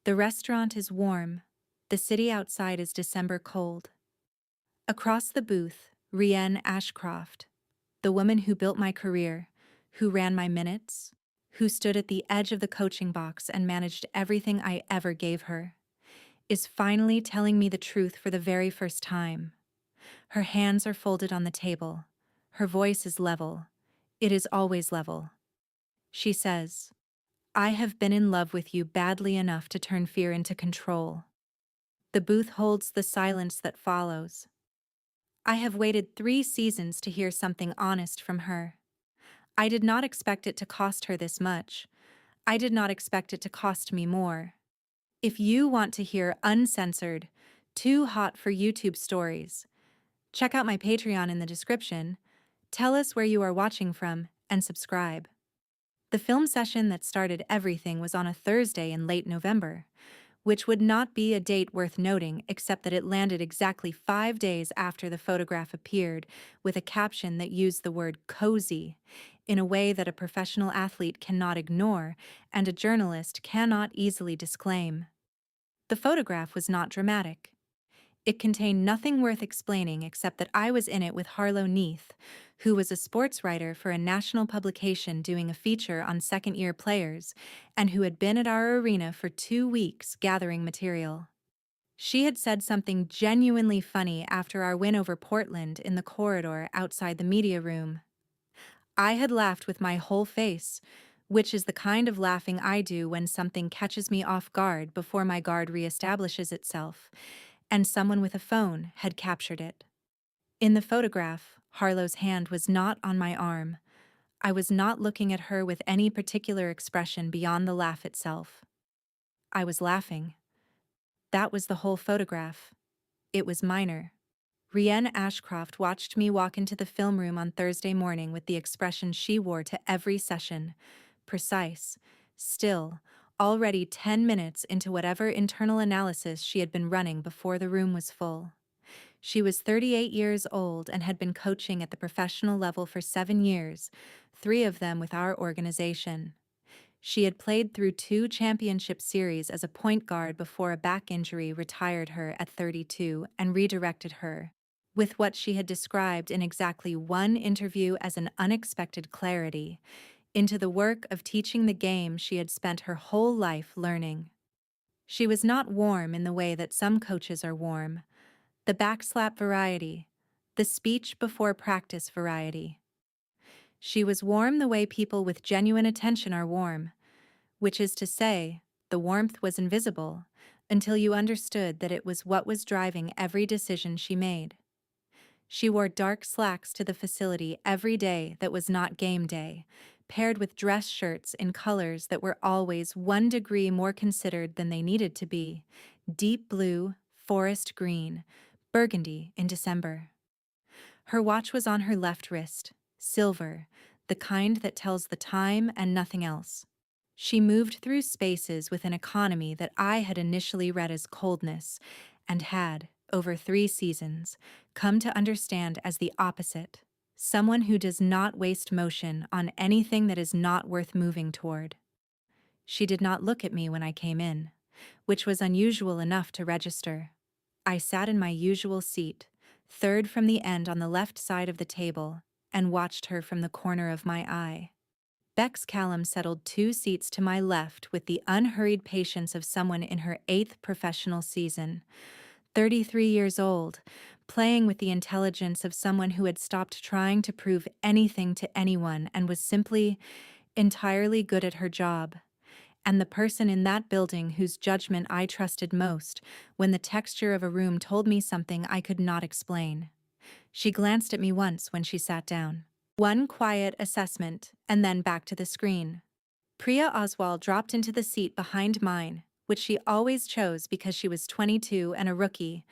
The restaurant is warm. The city outside is December cold. Across the booth, Rianne Ashcroft, the woman who built my career, who ran my minutes, who stood at the edge of the coaching box and managed everything I ever gave her, is finally telling me the truth for the very first time. Her hands are folded on the table. Her voice is level. It is always level. She says, "I have been in love with you badly enough to turn fear into control." The booth holds the silence that follows. I have waited 3 seasons to hear something honest from her. I did not expect it to cost her this much. I did not expect it to cost me more. If you want to hear uncensored, too hot for YouTube stories, check out my Patreon in the description. Tell us where you are watching from and subscribe. The film session that started everything was on a Thursday in late November, which would not be a date worth noting except that it landed exactly 5 days after the photograph appeared, with a caption that used the word cozy in a way that a professional athlete cannot ignore and a journalist cannot easily disclaim. The photograph was not dramatic. It contained nothing worth explaining except that I was in it with Harlow Neath, who was a sports writer for a national publication doing a feature on second-year players and who had been at our arena for 2 weeks gathering material. She had said something genuinely funny after our win over Portland in the corridor outside the media room. I had laughed with my whole face, which is the kind of laughing I do when something catches me off guard before my guard reestablishes itself, and someone with a phone had captured it. In the photograph, Harlow's hand was not on my arm. I was not looking at her with any particular expression beyond the laugh itself. I was laughing. That was the whole photograph. It was minor. Rianne Ashcroft watched me walk into the film room on Thursday morning with the expression she wore to every session: precise, still, already 10 minutes into whatever internal analysis she had been running before the room was full. She was 38 years old and had been coaching at the professional level for 7 years, 3 of them with our organization. She had played through 2 championship series as a point guard before a back injury retired her at 32 and redirected her, with what she had described in exactly one interview as an unexpected clarity, into the work of teaching the game she had spent her whole life learning. She was not warm in the way that some coaches are warm, the backslap variety, the speech before practice variety. She was warm the way people with genuine attention are warm, which is to say, the warmth was invisible until you understood that it was what was driving every decision she made. She wore dark slacks to the facility every day that was not game day, paired with dress shirts in colors that were always 1 degree more considered than they needed to be: deep blue, forest green, burgundy in December. Her watch was on her left wrist, silver, the kind that tells the time and nothing else. She moved through spaces with an economy that I had initially read as coldness and had, over 3 seasons, come to understand as the opposite: someone who does not waste motion on anything that is not worth moving toward. She did not look at me when I came in, which was unusual enough to register. I sat in my usual seat, third from the end on the left side of the table, and watched her from the corner of my eye. Bex Callum settled 2 seats to my left with the unhurried patience of someone in her 8th professional season, 33 years old, playing with the intelligence of someone who had stopped trying to prove anything to anyone and was simply entirely good at her job, and the person in that building whose judgment I trusted most when the texture of a room told me something I could not explain. She glanced at me once when she sat down. One quiet assessment, and then back to the screen. Priya Oswald dropped into the seat behind mine, which she always chose because she was 22 and a rookie,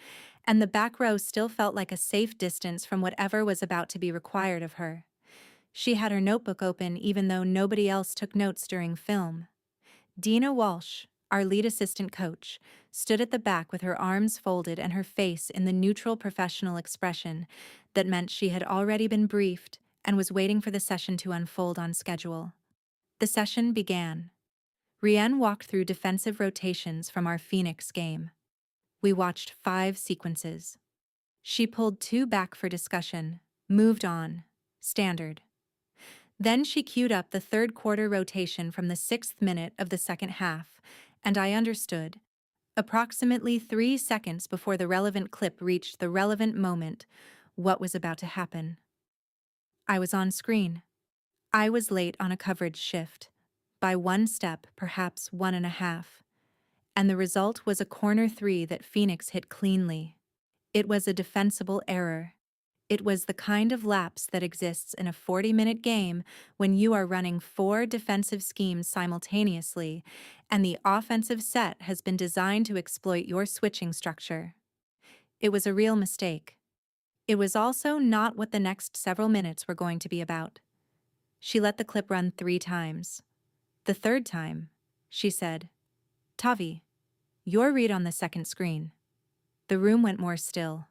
and the back row still felt like a safe distance from whatever was about to be required of her. She had her notebook open even though nobody else took notes during film. Dina Walsh, our lead assistant coach, stood at the back with her arms folded and her face in the neutral professional expression that meant she had already been briefed and was waiting for the session to unfold on schedule. The session began. Rienne walked through defensive rotations from our Phoenix game. We watched 5 sequences. She pulled 2 back for discussion, moved on. Standard. Then she queued up the third quarter rotation from the 6th minute of the second half, and I understood. Approximately 3 seconds before the relevant clip reached the relevant moment, what was about to happen. I was on screen. I was late on a coverage shift. By 1 step, perhaps 1.5. And the result was a corner 3 that Phoenix hit cleanly. It was a defensible error. It was the kind of lapse that exists in a 40-minute game when you are running 4 defensive schemes simultaneously, and the offensive set has been designed to exploit your switching structure. It was a real mistake. It was also not what the next several minutes were going to be about. She let the clip run 3 times. The third time, she said, "Tavi, your read on the second screen." The room went more still.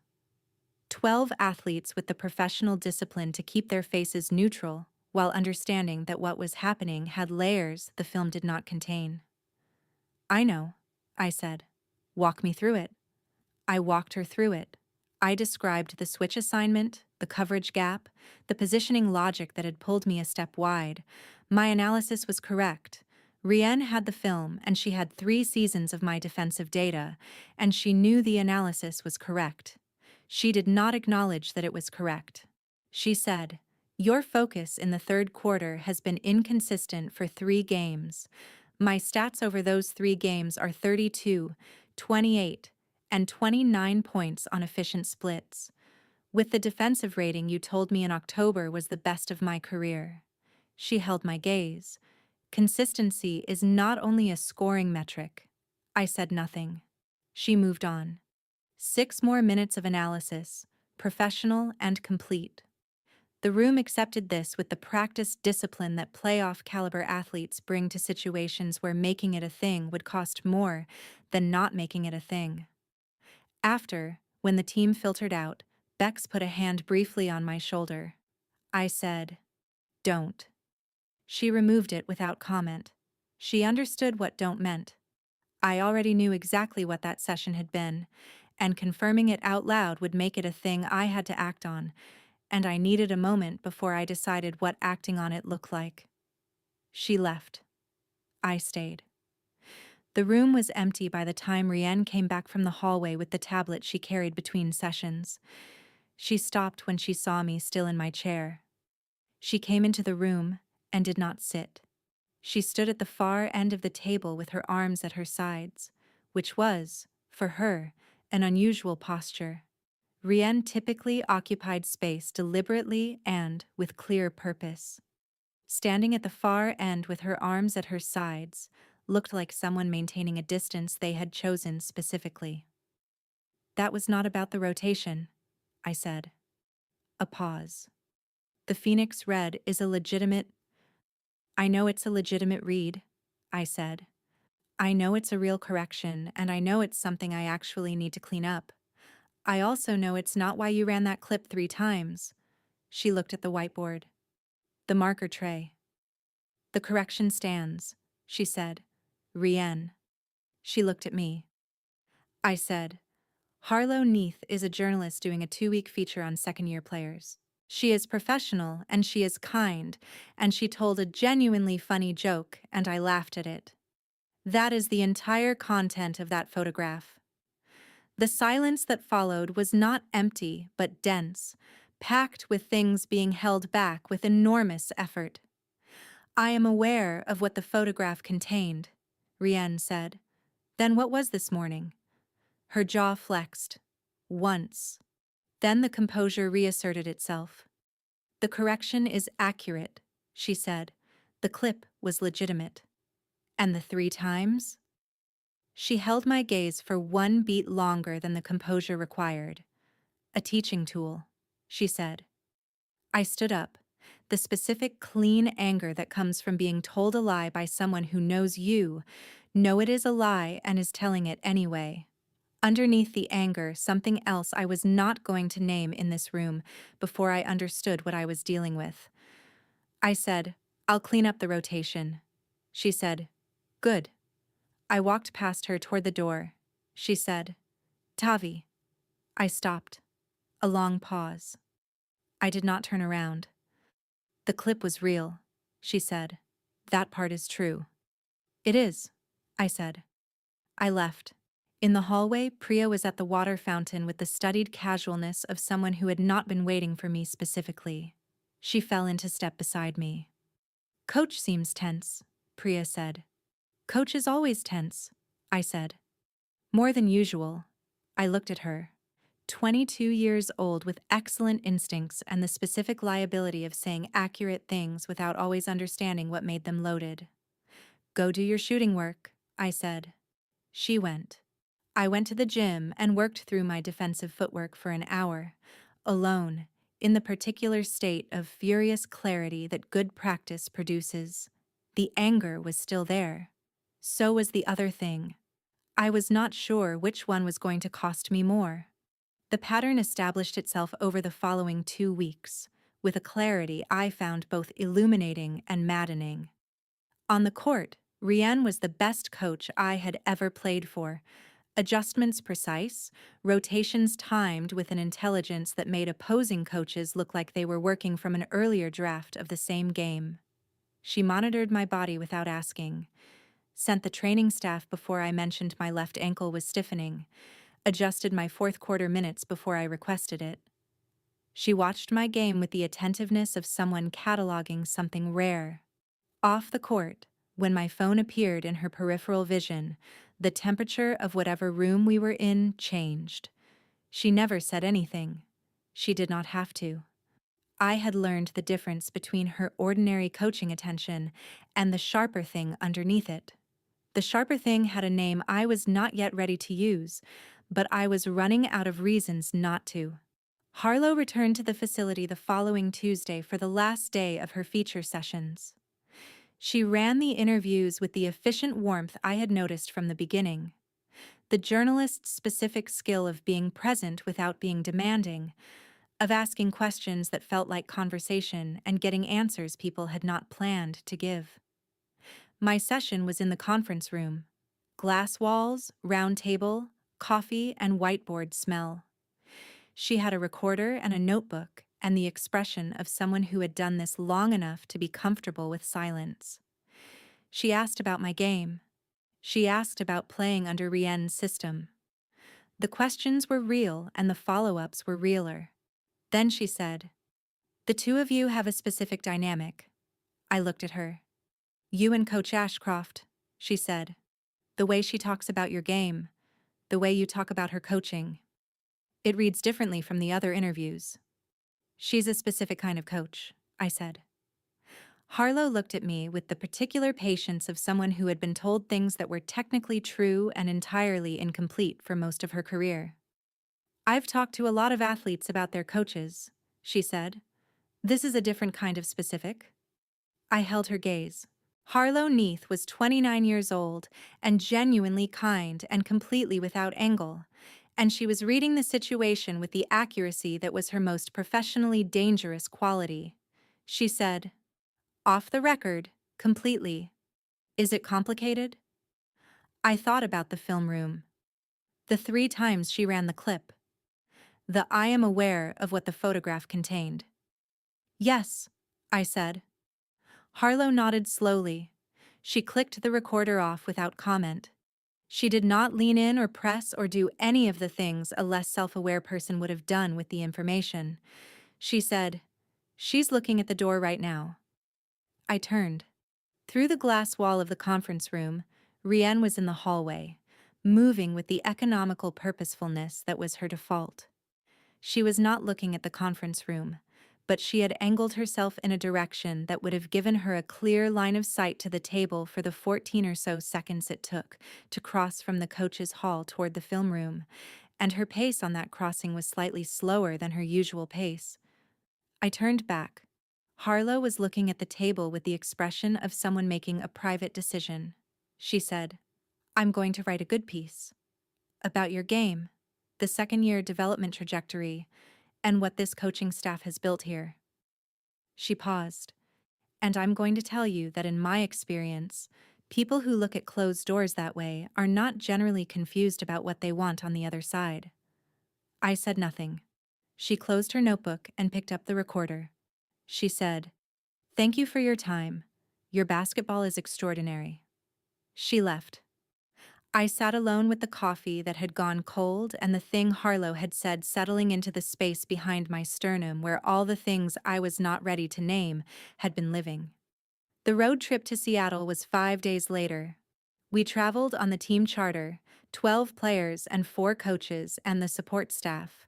12 athletes with the professional discipline to keep their faces neutral while understanding that what was happening had layers the film did not contain. "I know," I said. "Walk me through it." I walked her through it. I described the switch assignment, the coverage gap, the positioning logic that had pulled me a step wide. My analysis was correct. Rienne had the film, and she had 3 seasons of my defensive data, and she knew the analysis was correct. She did not acknowledge that it was correct. She said, "Your focus in the third quarter has been inconsistent for 3 games. My stats over those 3 games are 32, 28, and 29 points on efficient splits. With the defensive rating you told me in October was the best of my career." She held my gaze. "Consistency is not only a scoring metric." I said nothing. She moved on. 6 more minutes of analysis, professional and complete. The room accepted this with the practiced discipline that playoff-caliber athletes bring to situations where making it a thing would cost more than not making it a thing. After, when the team filtered out, Bex put a hand briefly on my shoulder. I said, "Don't." She removed it without comment. She understood what "don't" meant. I already knew exactly what that session had been, and confirming it out loud would make it a thing I had to act on, and I needed a moment before I decided what acting on it looked like. She left. I stayed. The room was empty by the time Rienne came back from the hallway with the tablet she carried between sessions. She stopped when she saw me still in my chair. She came into the room and did not sit. She stood at the far end of the table with her arms at her sides, which was, for her, an unusual posture. Rienne typically occupied space deliberately and with clear purpose. Standing at the far end with her arms at her sides looked like someone maintaining a distance they had chosen specifically. "That was not about the rotation," I said. A pause. "The Phoenix Red is a legitimate—" "I know it's a legitimate read," I said. "I know it's a real correction, and I know it's something I actually need to clean up. I also know it's not why you ran that clip 3 times." She looked at the whiteboard. "The marker tray." "The correction stands," she said. "Rienne." She looked at me. I said, "Harlow Neath is a journalist doing a 2-week feature on second-year players. She is professional and she is kind, and she told a genuinely funny joke, and I laughed at it. That is the entire content of that photograph." The silence that followed was not empty, but dense, packed with things being held back with enormous effort. "I am aware of what the photograph contained," Rienne said. "Then what was this morning?" Her jaw flexed. Once. Then the composure reasserted itself. "The correction is accurate," she said. "The clip was legitimate." "And the 3 times?" She held my gaze for 1 beat longer than the composure required. "A teaching tool," she said. I stood up. The specific clean anger that comes from being told a lie by someone who knows you, know it is a lie and is telling it anyway. Underneath the anger, something else I was not going to name in this room before I understood what I was dealing with. I said, "I'll clean up the rotation." She said, Good. I walked past her toward the door. She said, Tavi. I stopped. A long pause. I did not turn around. The clip was real, she said. That part is true. It is, I said. I left. In the hallway, Priya was at the water fountain with the studied casualness of someone who had not been waiting for me specifically. She fell into step beside me. Coach seems tense, Priya said. Coach is always tense, I said. More than usual. I looked at her. 22 years old with excellent instincts and the specific liability of saying accurate things without always understanding what made them loaded. Go do your shooting work, I said. She went. I went to the gym and worked through my defensive footwork for an hour, alone, in the particular state of furious clarity that good practice produces. The anger was still there. So was the other thing. I was not sure which one was going to cost me more. The pattern established itself over the following 2 weeks, with a clarity I found both illuminating and maddening. On the court, Rian was the best coach I had ever played for. Adjustments precise, rotations timed with an intelligence that made opposing coaches look like they were working from an earlier draft of the same game. She monitored my body without asking, sent the training staff before I mentioned my left ankle was stiffening, adjusted my fourth quarter minutes before I requested it. She watched my game with the attentiveness of someone cataloging something rare. Off the court, when my phone appeared in her peripheral vision, the temperature of whatever room we were in changed. She never said anything. She did not have to. I had learned the difference between her ordinary coaching attention and the sharper thing underneath it. The sharper thing had a name I was not yet ready to use, but I was running out of reasons not to. Harlow returned to the facility the following Tuesday for the last day of her feature sessions. She ran the interviews with the efficient warmth I had noticed from the beginning. The journalist's specific skill of being present without being demanding, of asking questions that felt like conversation and getting answers people had not planned to give. My session was in the conference room. Glass walls, round table, coffee, and whiteboard smell. She had a recorder and a notebook and the expression of someone who had done this long enough to be comfortable with silence. She asked about my game. She asked about playing under Rien's system. The questions were real and the follow-ups were realer. Then she said, "The two of you have a specific dynamic." I looked at her. "You and Coach Ashcroft," she said. "The way she talks about your game, the way you talk about her coaching. It reads differently from the other interviews." "She's a specific kind of coach," I said. Harlow looked at me with the particular patience of someone who had been told things that were technically true and entirely incomplete for most of her career. "I've talked to a lot of athletes about their coaches," she said. "This is a different kind of specific." I held her gaze. Harlow Neath was 29 years old and genuinely kind and completely without angle, and she was reading the situation with the accuracy that was her most professionally dangerous quality. She said, "Off the record, completely. Is it complicated?" I thought about the film room. The 3 times she ran the clip. The "I am aware of what the photograph contained." "Yes," I said. Harlow nodded slowly. She clicked the recorder off without comment. She did not lean in or press or do any of the things a less self-aware person would have done with the information. She said, "She's looking at the door right now." I turned. Through the glass wall of the conference room, Rian was in the hallway, moving with the economical purposefulness that was her default. She was not looking at the conference room, but she had angled herself in a direction that would have given her a clear line of sight to the table for the 14 or so seconds it took to cross from the coach's hall toward the film room, and her pace on that crossing was slightly slower than her usual pace. I turned back. Harlow was looking at the table with the expression of someone making a private decision. She said, "I'm going to write a good piece. About your game, the second-year development trajectory, and what this coaching staff has built here." She paused. "And I'm going to tell you that in my experience, People who look at closed doors that way are not generally confused about what they want on the other side. I said nothing. She closed her notebook and picked up the recorder. She said, "Thank you for your time. Your basketball is extraordinary." She left. I sat alone with the coffee that had gone cold and the thing Harlow had said settling into the space behind my sternum where all the things I was not ready to name had been living. The road trip to Seattle was 5 days later. We traveled on the team charter, 12 players and 4 coaches and the support staff,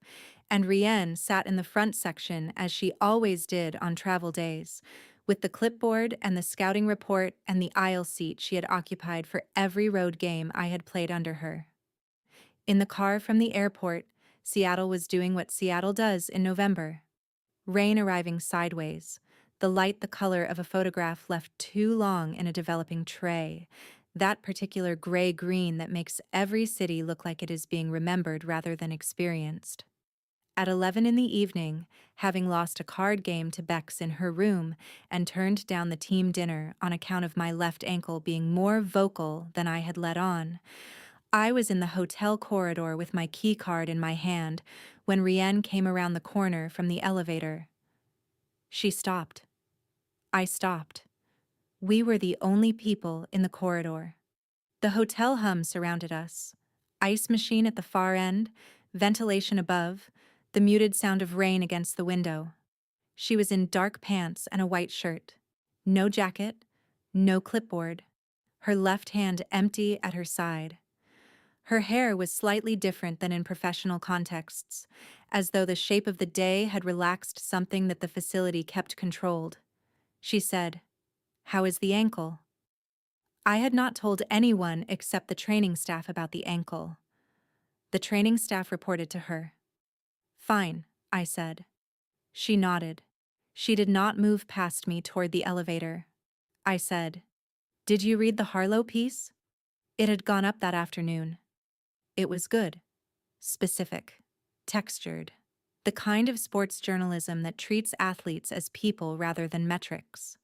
and Rienne sat in the front section as she always did on travel days, with the clipboard and the scouting report and the aisle seat she had occupied for every road game I had played under her. In the car from the airport, Seattle was doing what Seattle does in November. Rain arriving sideways, the light the color of a photograph left too long in a developing tray, that particular gray-green that makes every city look like it is being remembered rather than experienced. At 11 in the evening, having lost a card game to Bex in her room and turned down the team dinner on account of my left ankle being more vocal than I had let on, I was in the hotel corridor with my key card in my hand when Rienne came around the corner from the elevator. She stopped. I stopped. We were the only people in the corridor. The hotel hum surrounded us. Ice machine at the far end, ventilation above, the muted sound of rain against the window. She was in dark pants and a white shirt. No jacket, no clipboard. Her left hand empty at her side. Her hair was slightly different than in professional contexts, as though the shape of the day had relaxed something that the facility kept controlled. She said, "How is the ankle?" I had not told anyone except the training staff about the ankle. The training staff reported to her. "Fine," I said. She nodded. She did not move past me toward the elevator. I said, "Did you read the Harlow piece?" It had gone up that afternoon. It was good. Specific. Textured. The kind of sports journalism that treats athletes as people rather than metrics.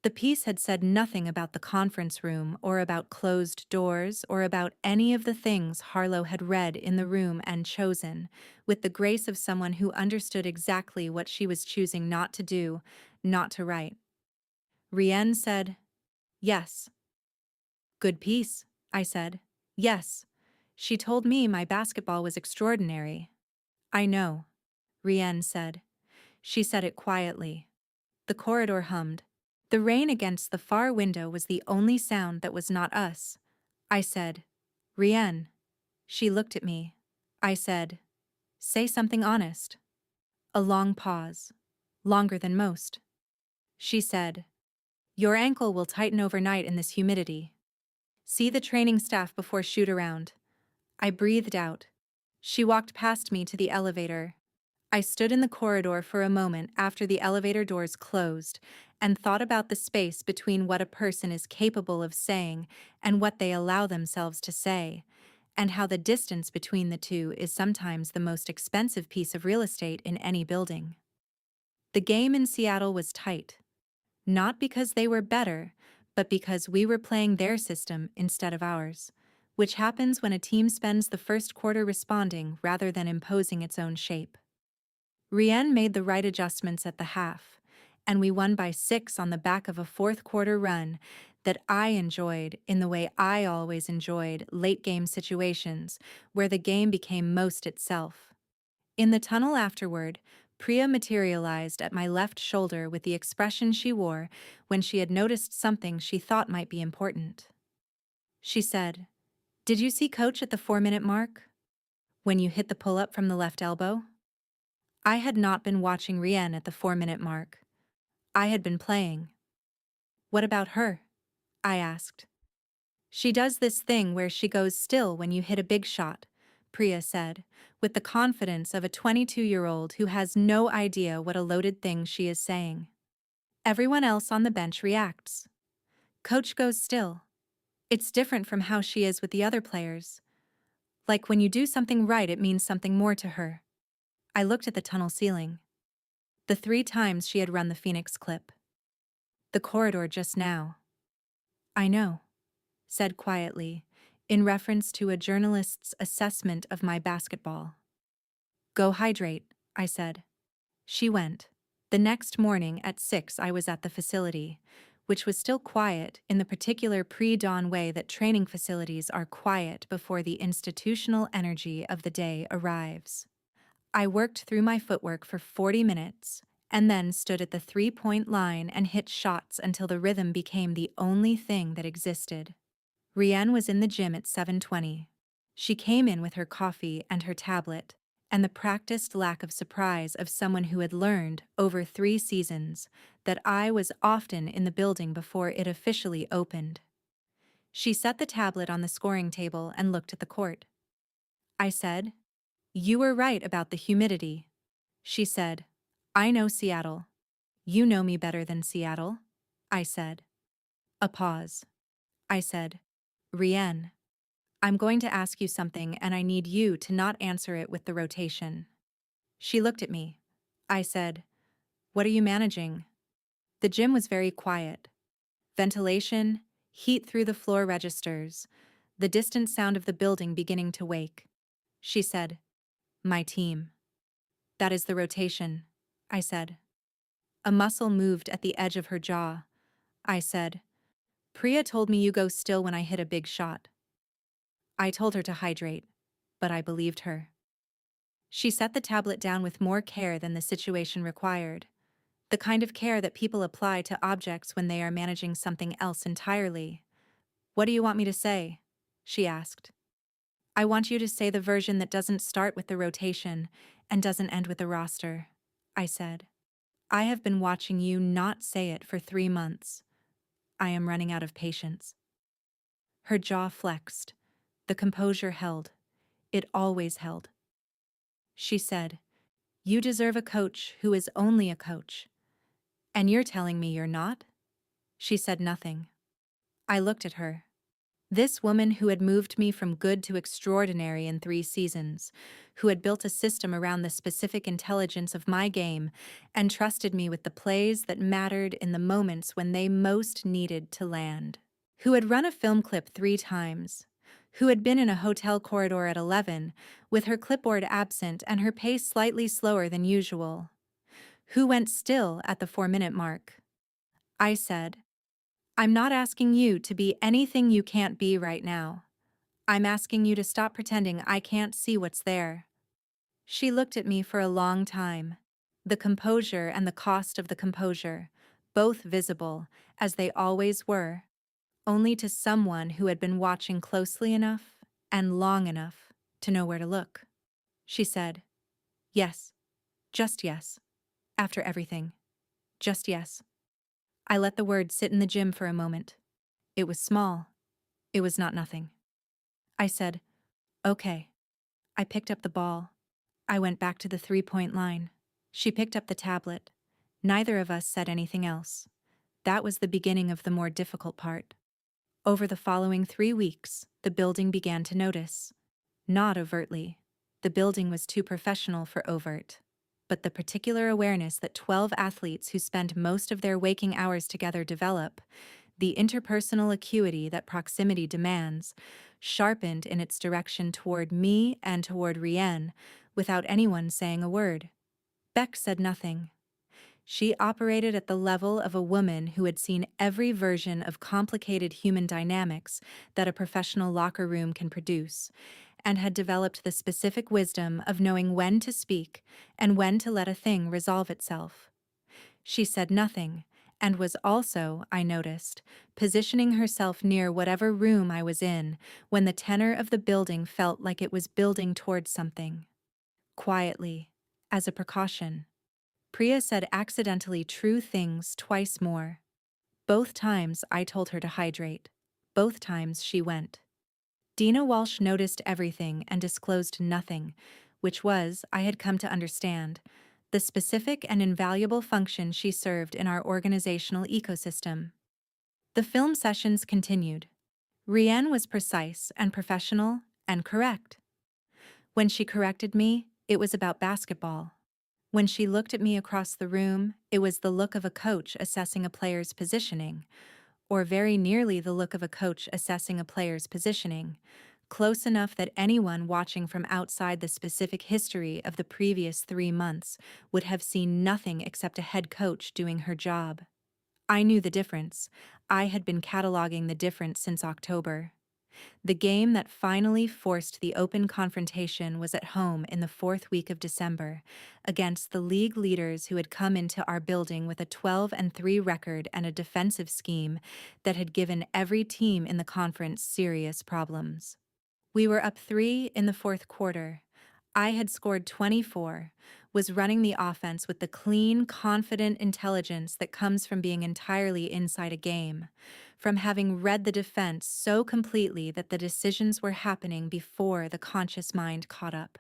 The piece had said nothing about the conference room or about closed doors or about any of the things Harlow had read in the room and chosen, with the grace of someone who understood exactly what she was choosing not to do, not to write. Rienne said, "Yes." "Good piece," I said. "Yes. She told me my basketball was extraordinary." "I know," Rienne said. She said it quietly. The corridor hummed. The rain against the far window was the only sound that was not us. I said, "Rienne." She looked at me. I said, "Say something honest." A long pause. Longer than most. She said, "Your ankle will tighten overnight in this humidity. See the training staff before shoot-around." I breathed out. She walked past me to the elevator. I stood in the corridor for a moment after the elevator doors closed and thought about the space between what a person is capable of saying and what they allow themselves to say, and how the distance between the two is sometimes the most expensive piece of real estate in any building. The game in Seattle was tight, not because they were better, but because we were playing their system instead of ours, which happens when a team spends the first quarter responding rather than imposing its own shape. Rienne made the right adjustments at the half, and we won by 6 on the back of a fourth-quarter run that I enjoyed in the way I always enjoyed late-game situations where the game became most itself. In the tunnel afterward, Priya materialized at my left shoulder with the expression she wore when she had noticed something she thought might be important. She said, "Did you see Coach at the 4-minute mark? When you hit the pull-up from the left elbow?" I had not been watching Rienne at the 4-minute mark. I had been playing. "What about her?" I asked. "She does this thing where she goes still when you hit a big shot," Priya said, with the confidence of a 22-year-old who has no idea what a loaded thing she is saying. Everyone else on the bench reacts. Coach goes still. It's different from how she is with the other players. Like when you do something right, it means something more to her. I looked at the tunnel ceiling. The 3 times she had run the Phoenix clip. The corridor just now. I know, said quietly, in reference to a journalist's assessment of my basketball. Go hydrate, I said. She went. The next morning at 6 I was at the facility, which was still quiet in the particular pre-dawn way that training facilities are quiet before the institutional energy of the day arrives. I worked through my footwork for 40 minutes, and then stood at the three-point line and hit shots until the rhythm became the only thing that existed. Rianne was in the gym at 7:20. She came in with her coffee and her tablet, and the practiced lack of surprise of someone who had learned, over 3 seasons, that I was often in the building before it officially opened. She set the tablet on the scoring table and looked at the court. I said, "You were right about the humidity." She said, "I know Seattle." "You know me better than Seattle," I said. A pause. I said, "Rianne, I'm going to ask you something and I need you to not answer it with the rotation." She looked at me. I said, "What are you managing?" The gym was very quiet. Ventilation, heat through the floor registers, the distant sound of the building beginning to wake. She said, "My team." "That is the rotation," I said. A muscle moved at the edge of her jaw. I said, "Priya told me you go still when I hit a big shot." I told her to hydrate, but I believed her. She set the tablet down with more care than the situation required, the kind of care that people apply to objects when they are managing something else entirely. "What do you want me to say?" she asked. "I want you to say the version that doesn't start with the rotation and doesn't end with the roster," I said. "I have been watching you not say it for 3 months. I am running out of patience." Her jaw flexed. The composure held. It always held. She said, "You deserve a coach who is only a coach. And you're telling me you're not?" She said nothing. I looked at her. This woman who had moved me from good to extraordinary in 3 seasons, who had built a system around the specific intelligence of my game and trusted me with the plays that mattered in the moments when they most needed to land. Who had run a film clip 3 times. Who had been in a hotel corridor at 11, with her clipboard absent and her pace slightly slower than usual. Who went still at the 4-minute mark. I said, "I'm not asking you to be anything you can't be right now. I'm asking you to stop pretending I can't see what's there." She looked at me for a long time. The composure and the cost of the composure, both visible, as they always were, only to someone who had been watching closely enough and long enough to know where to look. She said, "Yes, just yes. After everything, just yes." I let the word sit in the gym for a moment. It was small. It was not nothing. I said, "Okay." I picked up the ball. I went back to the three-point line. She picked up the tablet. Neither of us said anything else. That was the beginning of the more difficult part. Over the following 3 weeks, the building began to notice. Not overtly. The building was too professional for overt. But the particular awareness that 12 athletes who spend most of their waking hours together develop, the interpersonal acuity that proximity demands, sharpened in its direction toward me and toward Rianne, without anyone saying a word. Beck said nothing. She operated at the level of a woman who had seen every version of complicated human dynamics that a professional locker room can produce, and had developed the specific wisdom of knowing when to speak and when to let a thing resolve itself. She said nothing, and was also, I noticed, positioning herself near whatever room I was in when the tenor of the building felt like it was building towards something. Quietly, as a precaution, Priya said accidentally true things twice more. Both times I told her to hydrate. Both times she went. Dina Walsh noticed everything and disclosed nothing, which was, I had come to understand, the specific and invaluable function she served in our organizational ecosystem. The film sessions continued. Rianne was precise and professional and correct. When she corrected me, it was about basketball. When she looked at me across the room, it was the look of a coach assessing a player's positioning, or very nearly the look of a coach assessing a player's positioning, close enough that anyone watching from outside the specific history of the previous 3 months would have seen nothing except a head coach doing her job. I knew the difference. I had been cataloging the difference since October. The game that finally forced the open confrontation was at home in the fourth week of December, against the league leaders who had come into our building with a 12-3 record and a defensive scheme that had given every team in the conference serious problems. We were up 3 in the fourth quarter. I had scored 24, was running the offense with the clean, confident intelligence that comes from being entirely inside a game, from having read the defense so completely that the decisions were happening before the conscious mind caught up.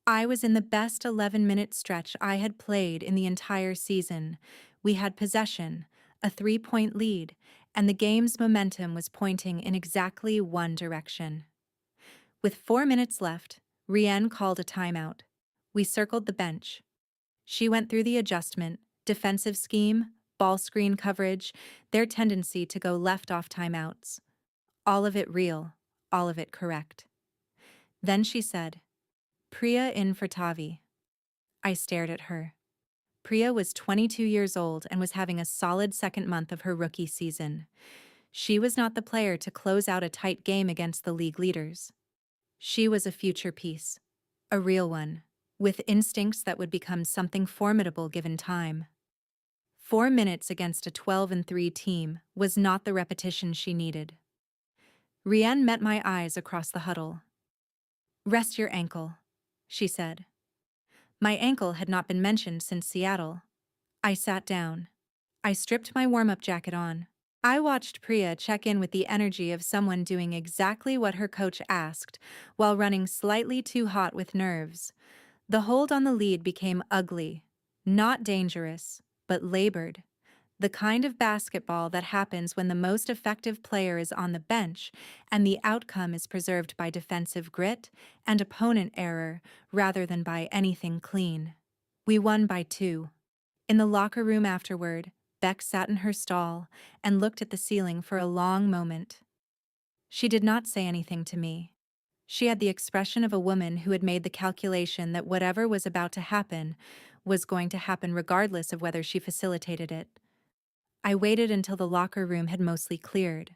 I was in the best 11-minute stretch I had played in the entire season. We had possession, a 3-point lead, and the game's momentum was pointing in exactly one direction. With 4 minutes left, Rienne called a timeout. We circled the bench. She went through the adjustment, defensive scheme, ball screen coverage, their tendency to go left off timeouts. All of it real, all of it correct. Then she said, "Priya in for Tavi." I stared at her. Priya was 22 years old and was having a solid second month of her rookie season. She was not the player to close out a tight game against the league leaders. She was a future piece, a real one, with instincts that would become something formidable given time. 4 minutes against a 12-3 team was not the repetition she needed. Rienne met my eyes across the huddle. "Rest your ankle," she said. My ankle had not been mentioned since Seattle. I sat down. I stripped my warm-up jacket on. I watched Priya check in with the energy of someone doing exactly what her coach asked, while running slightly too hot with nerves. The hold on the lead became ugly, not dangerous, but labored. The kind of basketball that happens when the most effective player is on the bench and the outcome is preserved by defensive grit and opponent error rather than by anything clean. We won by 2. In the locker room afterward, Beck sat in her stall and looked at the ceiling for a long moment. She did not say anything to me. She had the expression of a woman who had made the calculation that whatever was about to happen was going to happen regardless of whether she facilitated it. I waited until the locker room had mostly cleared,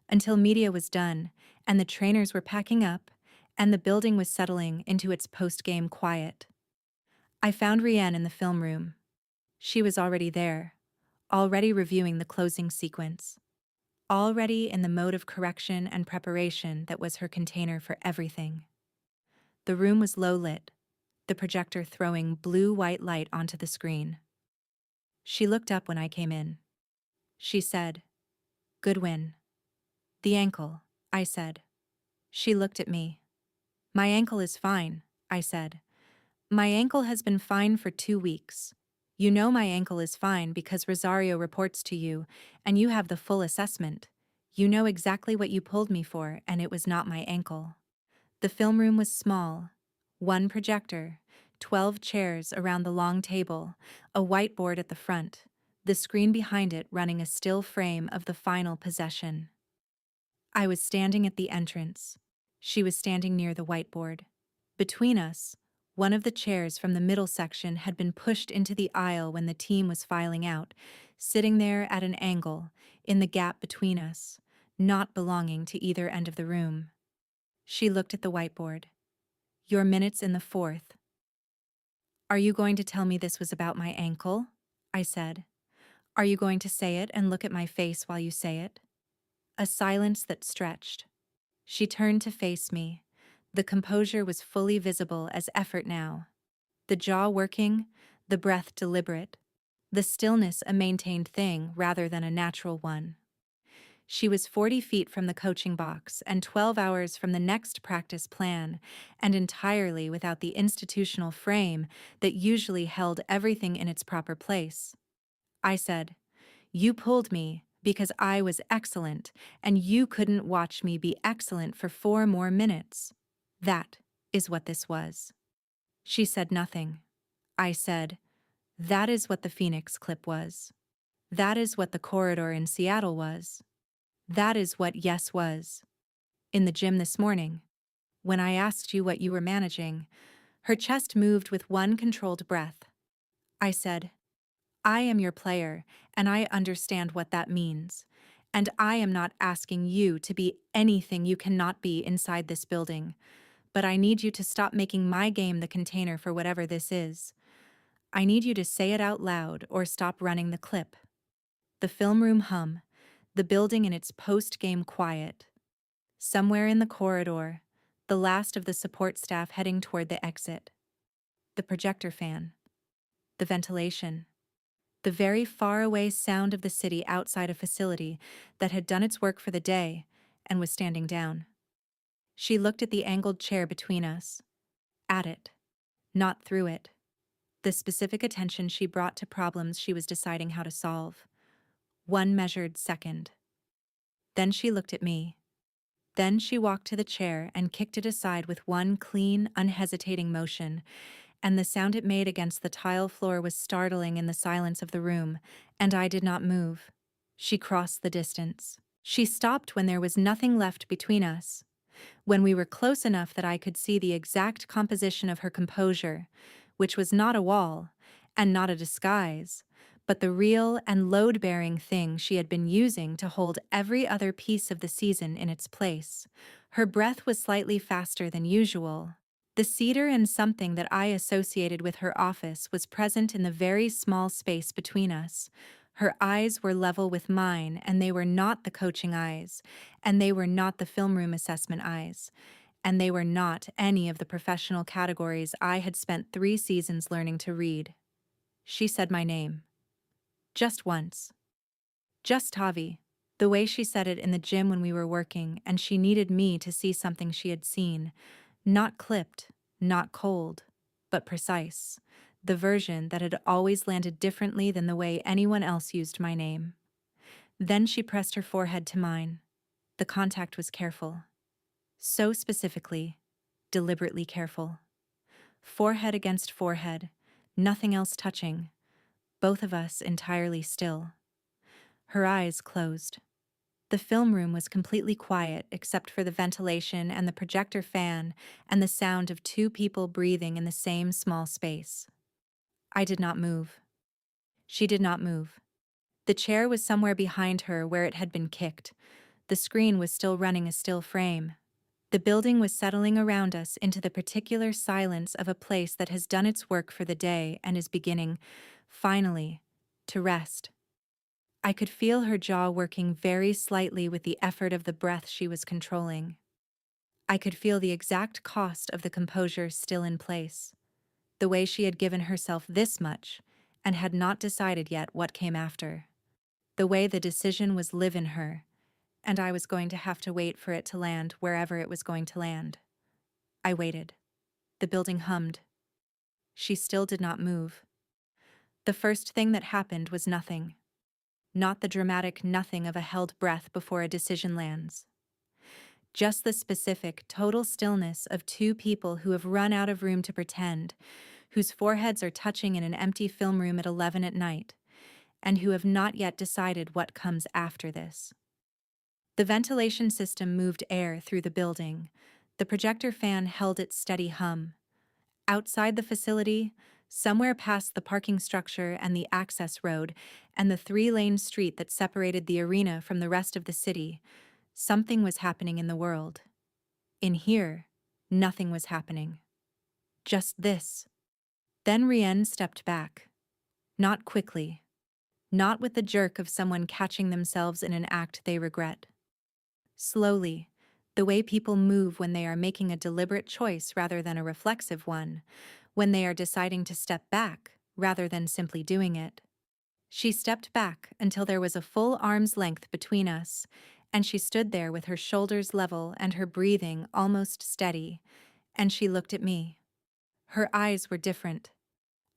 until media was done and the trainers were packing up and the building was settling into its post-game quiet. I found Rienne in the film room. She was already there, already reviewing the closing sequence, already in the mode of correction and preparation that was her container for everything. The room was low lit, the projector throwing blue-white light onto the screen. She looked up when I came in. She said, "Good win." "The ankle," I said. She looked at me. "My ankle is fine," I said. "My ankle has been fine for 2 weeks. You know my ankle is fine because Rosario reports to you, and you have the full assessment. You know exactly what you pulled me for, and it was not my ankle." The film room was small. 1 projector, 12 chairs around the long table, a whiteboard at the front, the screen behind it running a still frame of the final possession. I was standing at the entrance. She was standing near the whiteboard. Between us, one of the chairs from the middle section had been pushed into the aisle when the team was filing out, sitting there at an angle, in the gap between us, not belonging to either end of the room. She looked at the whiteboard. "Your minutes in the fourth." "Are you going to tell me this was about my ankle?" I said. "Are you going to say it and look at my face while you say it?" A silence that stretched. She turned to face me. The composure was fully visible as effort now. The jaw working, the breath deliberate, the stillness a maintained thing rather than a natural one. She was 40 feet from the coaching box and 12 hours from the next practice plan, and entirely without the institutional frame that usually held everything in its proper place. I said, "You pulled me because I was excellent, and you couldn't watch me be excellent for 4 more minutes. That is what this was." She said nothing. I said, "That is what the Phoenix clip was." That is what the corridor in Seattle was. That is what yes was. In the gym this morning, when I asked you what you were managing, her chest moved with one controlled breath. I said, I am your player, and I understand what that means. And I am not asking you to be anything you cannot be inside this building. But I need you to stop making my game the container for whatever this is. I need you to say it out loud or stop running the clip. The film room hum, the building in its post-game quiet. Somewhere in the corridor, the last of the support staff heading toward the exit. The projector fan. The ventilation. The very far-away sound of the city outside a facility that had done its work for the day and was standing down. She looked at the angled chair between us. At it. Not through it. The specific attention she brought to problems she was deciding how to solve. One measured second. Then she looked at me. Then she walked to the chair and kicked it aside with one clean, unhesitating motion, and the sound it made against the tile floor was startling in the silence of the room, and I did not move. She crossed the distance. She stopped when there was nothing left between us, when we were close enough that I could see the exact composition of her composure, which was not a wall, and not a disguise, but the real and load-bearing thing she had been using to hold every other piece of the season in its place. Her breath was slightly faster than usual. The cedar and something that I associated with her office was present in the very small space between us. Her eyes were level with mine, and they were not the coaching eyes, and they were not the film room assessment eyes, and they were not any of the professional categories I had spent 3 seasons learning to read. She said my name. Just once. Just Tavi. The way she said it in the gym when we were working, and she needed me to see something she had seen. Not clipped, not cold, but precise. The version that had always landed differently than the way anyone else used my name. Then she pressed her forehead to mine. The contact was careful. So specifically, deliberately careful. Forehead against forehead, nothing else touching. Both of us entirely still. Her eyes closed. The film room was completely quiet except for the ventilation and the projector fan and the sound of 2 people breathing in the same small space. I did not move. She did not move. The chair was somewhere behind her where it had been kicked. The screen was still running a still frame. The building was settling around us into the particular silence of a place that has done its work for the day and is beginning, finally, to rest. I could feel her jaw working very slightly with the effort of the breath she was controlling. I could feel the exact cost of the composure still in place. The way she had given herself this much and had not decided yet what came after. The way the decision was live in her, and I was going to have to wait for it to land wherever it was going to land. I waited. The building hummed. She still did not move. The first thing that happened was nothing. Not the dramatic nothing of a held breath before a decision lands. Just the specific, total stillness of 2 people who have run out of room to pretend, whose foreheads are touching in an empty film room at 11 at night, and who have not yet decided what comes after this. The ventilation system moved air through the building. The projector fan held its steady hum. Outside the facility, somewhere past the parking structure and the access road and the 3-lane street that separated the arena from the rest of the city, something was happening in the world. In here, nothing was happening. Just this. Then Rien stepped back. Not quickly. Not with the jerk of someone catching themselves in an act they regret. Slowly, the way people move when they are making a deliberate choice rather than a reflexive one, when they are deciding to step back rather than simply doing it. She stepped back until there was a full arm's length between us, and she stood there with her shoulders level and her breathing almost steady, and she looked at me. Her eyes were different.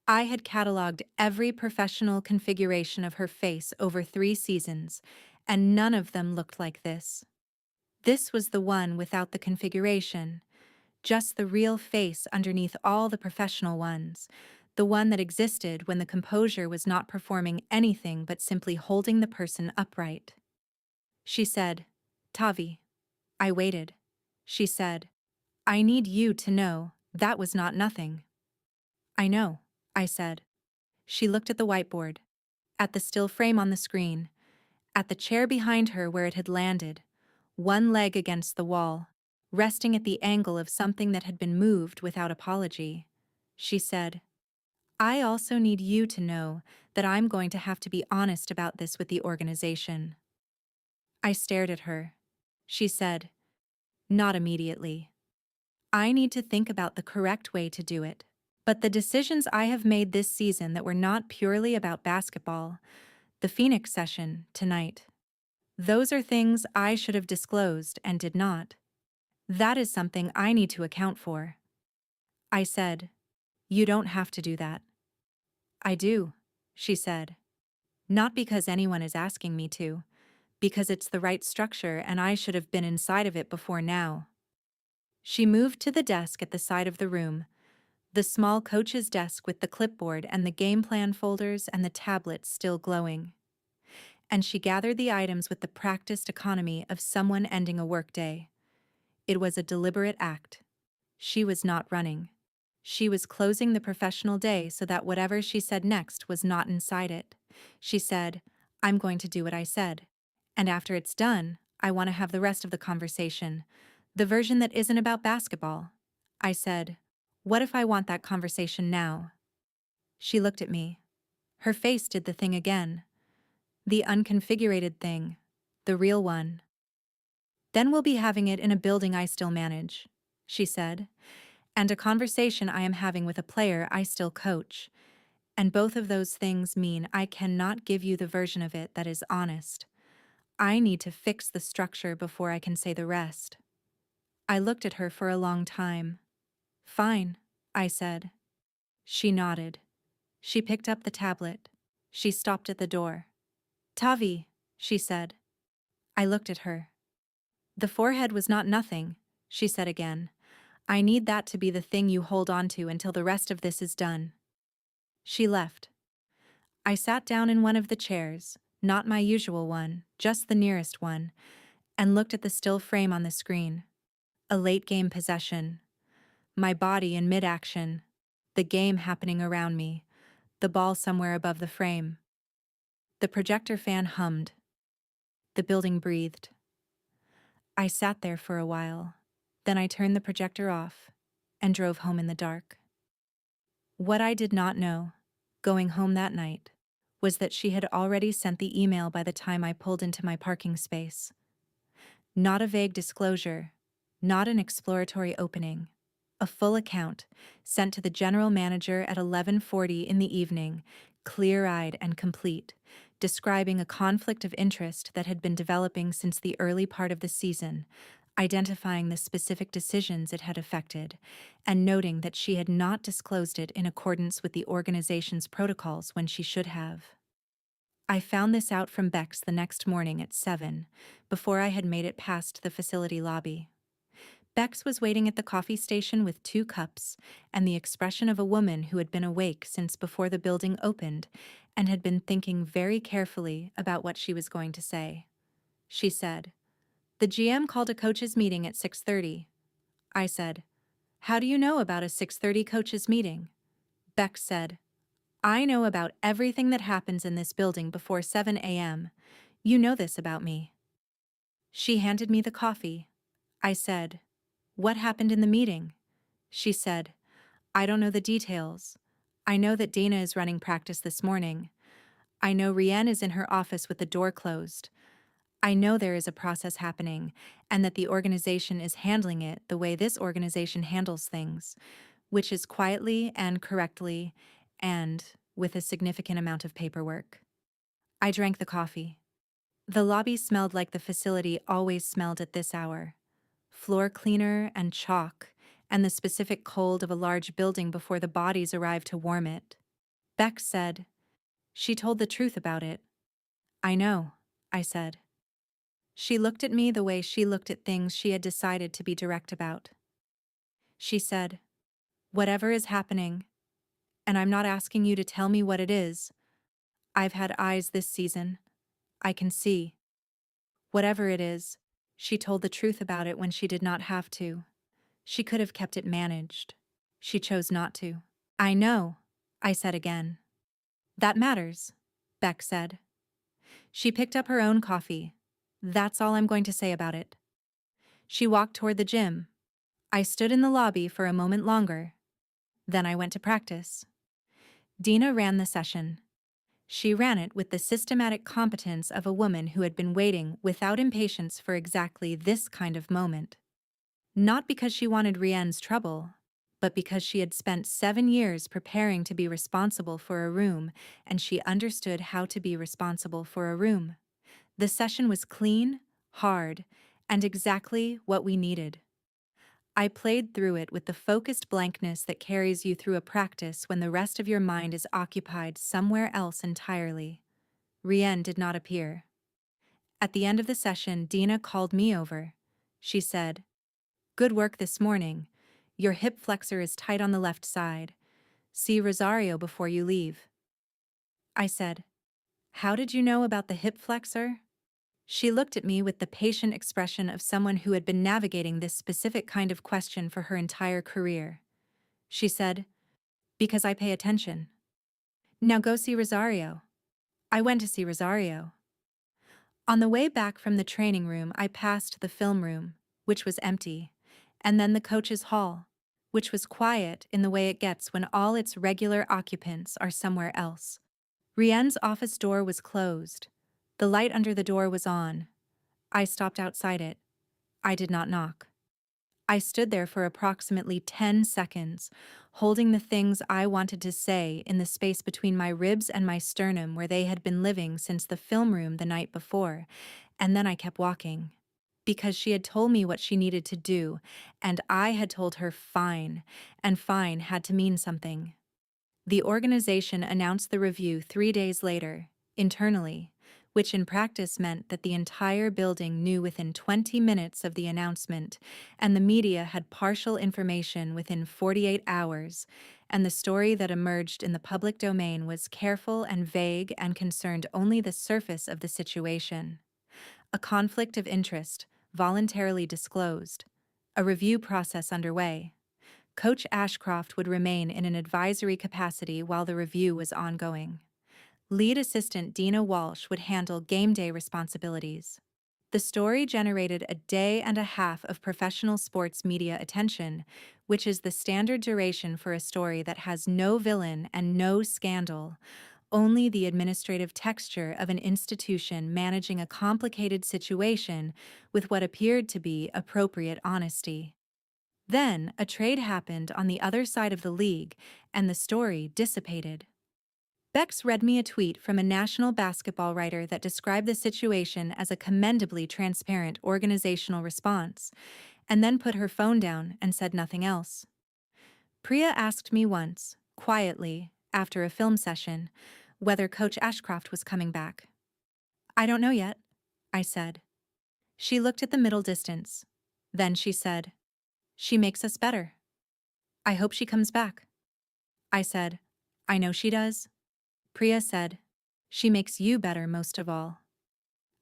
I had cataloged every professional configuration of her face over 3 seasons, and none of them looked like this. This was the one without the configuration, just the real face underneath all the professional ones, the one that existed when the composure was not performing anything but simply holding the person upright. She said, "Tavi." I waited. She said, "I need you to know that was not nothing." "I know," I said. She looked at the whiteboard, at the still frame on the screen, at the chair behind her where it had landed, one leg against the wall, resting at the angle of something that had been moved without apology. She said, "I also need you to know that I'm going to have to be honest about this with the organization." I stared at her. She said, "Not immediately. I need to think about the correct way to do it. But the decisions I have made this season that were not purely about basketball, the Phoenix session tonight, those are things I should have disclosed and did not. That is something I need to account for." I said, "You don't have to do that." "I do," she said. "Not because anyone is asking me to, because it's the right structure and I should have been inside of it before now." She moved to the desk at the side of the room, the small coach's desk with the clipboard and the game plan folders and the tablets still glowing. And she gathered the items with the practiced economy of someone ending a workday. It was a deliberate act. She was not running. She was closing the professional day so that whatever she said next was not inside it. She said, "I'm going to do what I said. And after it's done, I want to have the rest of the conversation, the version that isn't about basketball." I said, "What if I want that conversation now?" She looked at me. Her face did the thing again. The unconfigurated thing. The real one. "Then we'll be having it in a building I still manage," she said, "and a conversation I am having with a player I still coach. And both of those things mean I cannot give you the version of it that is honest. I need to fix the structure before I can say the rest." I looked at her for a long time. "Fine," I said. She nodded. She picked up the tablet. She stopped at the door. "Tavi," she said. I looked at her. "The forehead was not nothing," she said again. "I need that to be the thing you hold on to until the rest of this is done." She left. I sat down in one of the chairs, not my usual one, just the nearest one, and looked at the still frame on the screen. A late-game possession. My body in mid-action. The game happening around me. The ball somewhere above the frame. The projector fan hummed. The building breathed. I sat there for a while. Then I turned the projector off and drove home in the dark. What I did not know, going home that night, was that she had already sent the email by the time I pulled into my parking space. Not a vague disclosure, not an exploratory opening. A full account, sent to the general manager at 11:40 in the evening, clear-eyed and complete, describing a conflict of interest that had been developing since the early part of the season, identifying the specific decisions it had affected, and noting that she had not disclosed it in accordance with the organization's protocols when she should have. I found this out from Bex the next morning at 7, before I had made it past the facility lobby. Bex was waiting at the coffee station with 2 cups and the expression of a woman who had been awake since before the building opened and had been thinking very carefully about what she was going to say. She said, "The GM called a coaches meeting at 6:30. I said, "How do you know about a 6:30 coaches meeting?" Bex said, "I know about everything that happens in this building before 7 a.m. You know this about me." She handed me the coffee. I said, "What happened in the meeting?" She said, "I don't know the details. I know that Dana is running practice this morning. I know Rienne is in her office with the door closed. I know there is a process happening and that the organization is handling it the way this organization handles things, which is quietly and correctly and with a significant amount of paperwork." I drank the coffee. The lobby smelled like the facility always smelled at this hour. Floor cleaner and chalk, and the specific cold of a large building before the bodies arrived to warm it. Bex said, "She told the truth about it." "I know," I said. She looked at me the way she looked at things she had decided to be direct about. She said, "Whatever is happening, And I'm not asking you to tell me what it is. I've had eyes this season. I can see. Whatever it is, she told the truth about it when she did not have to. She could have kept it managed. She chose not to. I know, I said again. That matters, Beck said. She picked up her own coffee. That's all I'm going to say about it. She walked toward the gym. I stood in the lobby for a moment longer. Then I went to practice. Dina ran the session. She ran it with the systematic competence of a woman who had been waiting without impatience for exactly this kind of moment. Not because she wanted Rienne's trouble, but because she had spent 7 years preparing to be responsible for a room, and she understood how to be responsible for a room. The session was clean, hard, and exactly what we needed. I played through it with the focused blankness that carries you through a practice when the rest of your mind is occupied somewhere else entirely. Rienne did not appear. At the end of the session, Dina called me over. She said, "Good work this morning. Your hip flexor is tight on the left side. See Rosario before you leave." I said, "How did you know about the hip flexor?" She looked at me with the patient expression of someone who had been navigating this specific kind of question for her entire career. She said, "Because I pay attention. Now go see Rosario." I went to see Rosario. On the way back from the training room, I passed the film room, which was empty, and then the coach's hall, which was quiet in the way it gets when all its regular occupants are somewhere else. Rienne's office door was closed. The light under the door was on. I stopped outside it. I did not knock. I stood there for approximately 10 seconds, holding the things I wanted to say in the space between my ribs and my sternum where they had been living since the film room the night before, and then I kept walking. Because she had told me what she needed to do, and I had told her fine, and fine had to mean something. The organization announced the review 3 days later, internally, which in practice meant that the entire building knew within 20 minutes of the announcement, and the media had partial information within 48 hours, and the story that emerged in the public domain was careful and vague and concerned only the surface of the situation. A conflict of interest, voluntarily disclosed. A review process underway. Coach Ashcroft would remain in an advisory capacity while the review was ongoing. Lead assistant Dina Walsh would handle game day responsibilities. The story generated a day and a half of professional sports media attention, which is the standard duration for a story that has no villain and no scandal, only the administrative texture of an institution managing a complicated situation with what appeared to be appropriate honesty. Then, a trade happened on the other side of the league, and the story dissipated. Bex read me a tweet from a national basketball writer that described the situation as a commendably transparent organizational response, and then put her phone down and said nothing else. Priya asked me once, quietly, after a film session, whether Coach Ashcroft was coming back. "I don't know yet," I said. She looked at the middle distance. Then she said, "She makes us better. I hope she comes back." I said, "I know she does." Priya said, "She makes you better most of all."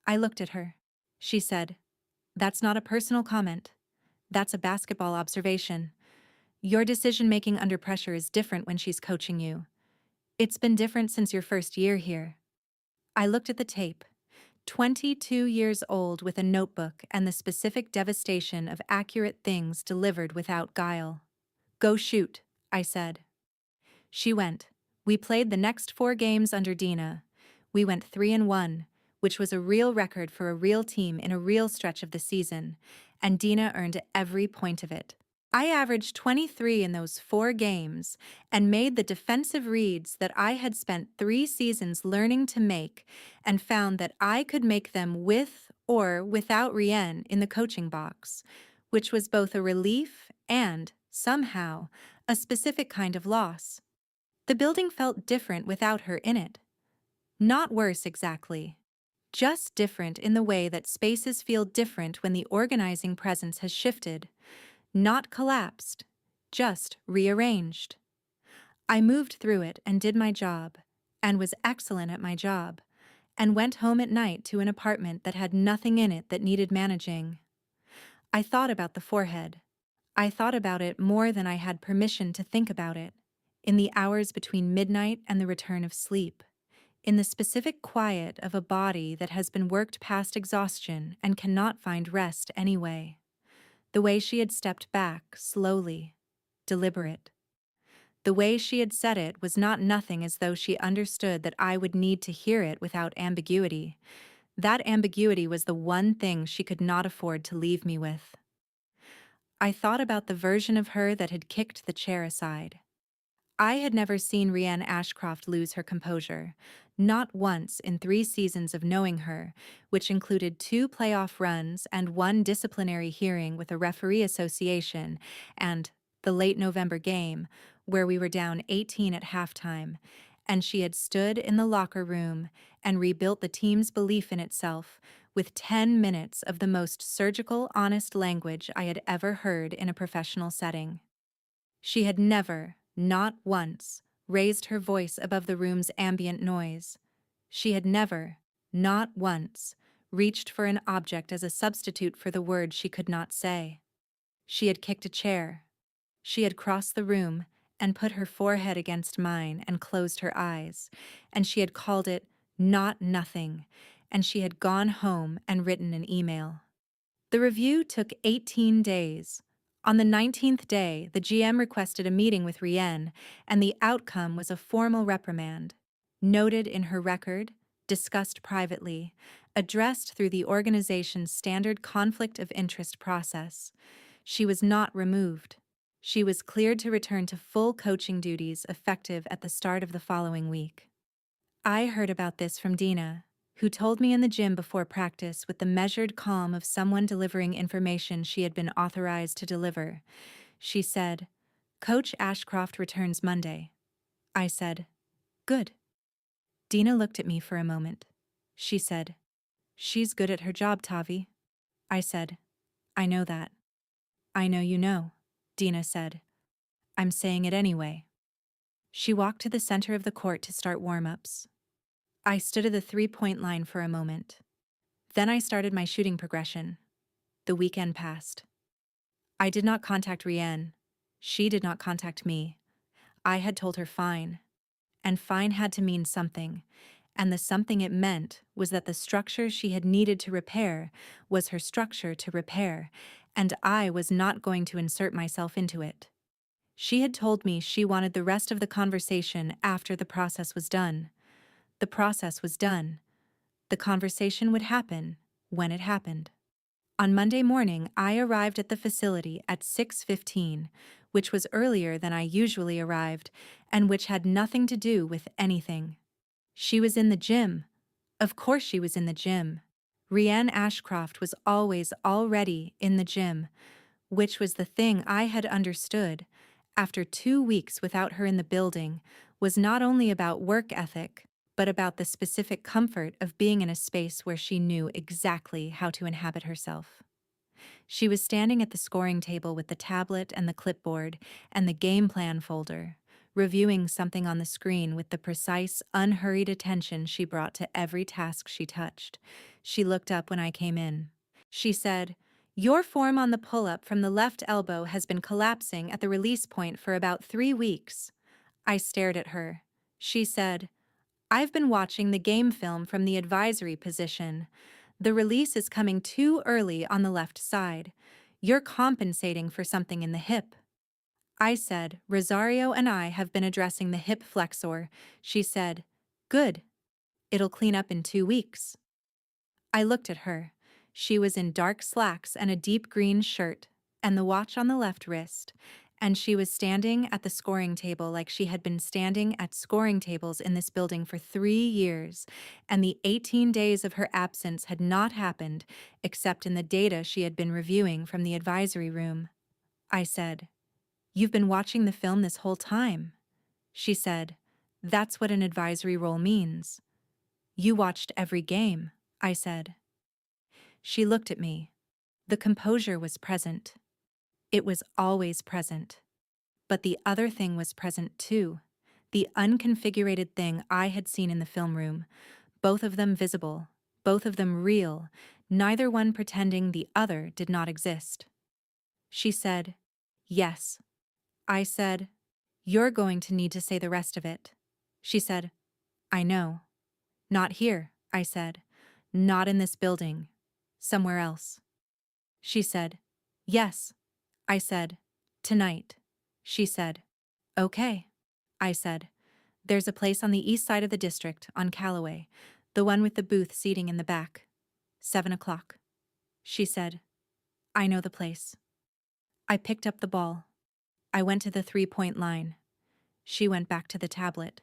I looked at her. She said, "That's not a personal comment. That's a basketball observation. Your decision-making under pressure is different when she's coaching you. It's been different since your first year here." I looked at the tape. 22 years old with a notebook and the specific devastation of accurate things delivered without guile. "Go shoot," I said. She went. We played the next 4 games under Dina. We went 3-1, which was a real record for a real team in a real stretch of the season, and Dina earned every point of it. I averaged 23 in those 4 games and made the defensive reads that I had spent 3 seasons learning to make, and found that I could make them with or without Rienne in the coaching box, which was both a relief and, somehow, a specific kind of loss. The building felt different without her in it. Not worse exactly. Just different in the way that spaces feel different when the organizing presence has shifted. Not collapsed, just rearranged. I moved through it and did my job, and was excellent at my job, and went home at night to an apartment that had nothing in it that needed managing. I thought about the forehead. I thought about it more than I had permission to think about it, in the hours between midnight and the return of sleep, in the specific quiet of a body that has been worked past exhaustion and cannot find rest anyway. The way she had stepped back, slowly, deliberate. The way she had said it was not nothing, as though she understood that I would need to hear it without ambiguity. That ambiguity was the one thing she could not afford to leave me with. I thought about the version of her that had kicked the chair aside. I had never seen Rianne Ashcroft lose her composure, not once in 3 seasons of knowing her, which included 2 playoff runs and 1 disciplinary hearing with a referee association, and the late November game, where we were down 18 at halftime, and she had stood in the locker room and rebuilt the team's belief in itself with 10 minutes of the most surgical, honest language I had ever heard in a professional setting. She had never, not once, raised her voice above the room's ambient noise. She had never, not once, reached for an object as a substitute for the word she could not say. She had kicked a chair. She had crossed the room and put her forehead against mine and closed her eyes, and she had called it not nothing, and she had gone home and written an email. The review took 18 days. On the 19th day, the GM requested a meeting with Rianne, and the outcome was a formal reprimand, noted in her record, discussed privately, addressed through the organization's standard conflict of interest process. She was not removed. She was cleared to return to full coaching duties effective at the start of the following week. I heard about this from Dina, who told me in the gym before practice with the measured calm of someone delivering information she had been authorized to deliver. She said, "Coach Ashcroft returns Monday." I said, "Good." Dina looked at me for a moment. She said, "She's good at her job, Tavi." I said, "I know that." "I know you know," Dina said. "I'm saying it anyway." She walked to the center of the court to start warm-ups. I stood at the 3-point line for a moment. Then I started my shooting progression. The weekend passed. I did not contact Rianne. She did not contact me. I had told her fine. And fine had to mean something. And the something it meant was that the structure she had needed to repair was her structure to repair, and I was not going to insert myself into it. She had told me she wanted the rest of the conversation after the process was done. The process was done. The conversation would happen when it happened. On Monday morning, I arrived at the facility at 6:15, which was earlier than I usually arrived, and which had nothing to do with anything. She was in the gym. Of course she was in the gym. Rianne Ashcroft was always already in the gym, which was the thing I had understood, after 2 weeks without her in the building, was not only about work ethic, but about the specific comfort of being in a space where she knew exactly how to inhabit herself. She was standing at the scoring table with the tablet and the clipboard and the game plan folder, reviewing something on the screen with the precise, unhurried attention she brought to every task she touched. She looked up when I came in. She said, "Your form on the pull-up from the left elbow has been collapsing at the release point for about 3 weeks." I stared at her. She said, "I've been watching the game film from the advisory position. The release is coming too early on the left side. You're compensating for something in the hip." I said, "Rosario and I have been addressing the hip flexor." She said, "Good. It'll clean up in 2 weeks." I looked at her. She was in dark slacks and a deep green shirt, and the watch on the left wrist, and she was standing at the scoring table like she had been standing at scoring tables in this building for 3 years, and the 18 days of her absence had not happened except in the data she had been reviewing from the advisory room. I said, "You've been watching the film this whole time." She said, "That's what an advisory role means." "You watched every game," I said. She looked at me. The composure was present. It was always present. But the other thing was present too. The unconfigurated thing I had seen in the film room, both of them visible, both of them real, neither one pretending the other did not exist. She said, "Yes." I said, "You're going to need to say the rest of it." She said, "I know." "Not here," I said. "Not in this building. Somewhere else." She said, "Yes." I said, "Tonight." She said, "Okay." I said, "There's a place on the east side of the district, on Callaway, the one with the booth seating in the back. 7 o'clock. She said, "I know the place." I picked up the ball. I went to the three-point line. She went back to the tablet.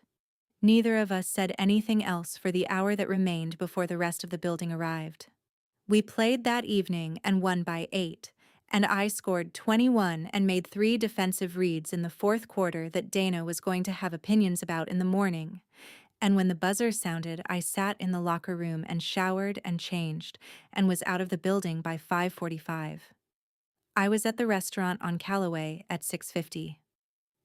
Neither of us said anything else for the hour that remained before the rest of the building arrived. We played that evening and won by 8, and I scored 21 and made 3 defensive reads in the fourth quarter that Dana was going to have opinions about in the morning. And when the buzzer sounded, I sat in the locker room and showered and changed, and was out of the building by 5:45. I was at the restaurant on Callaway at 6:50.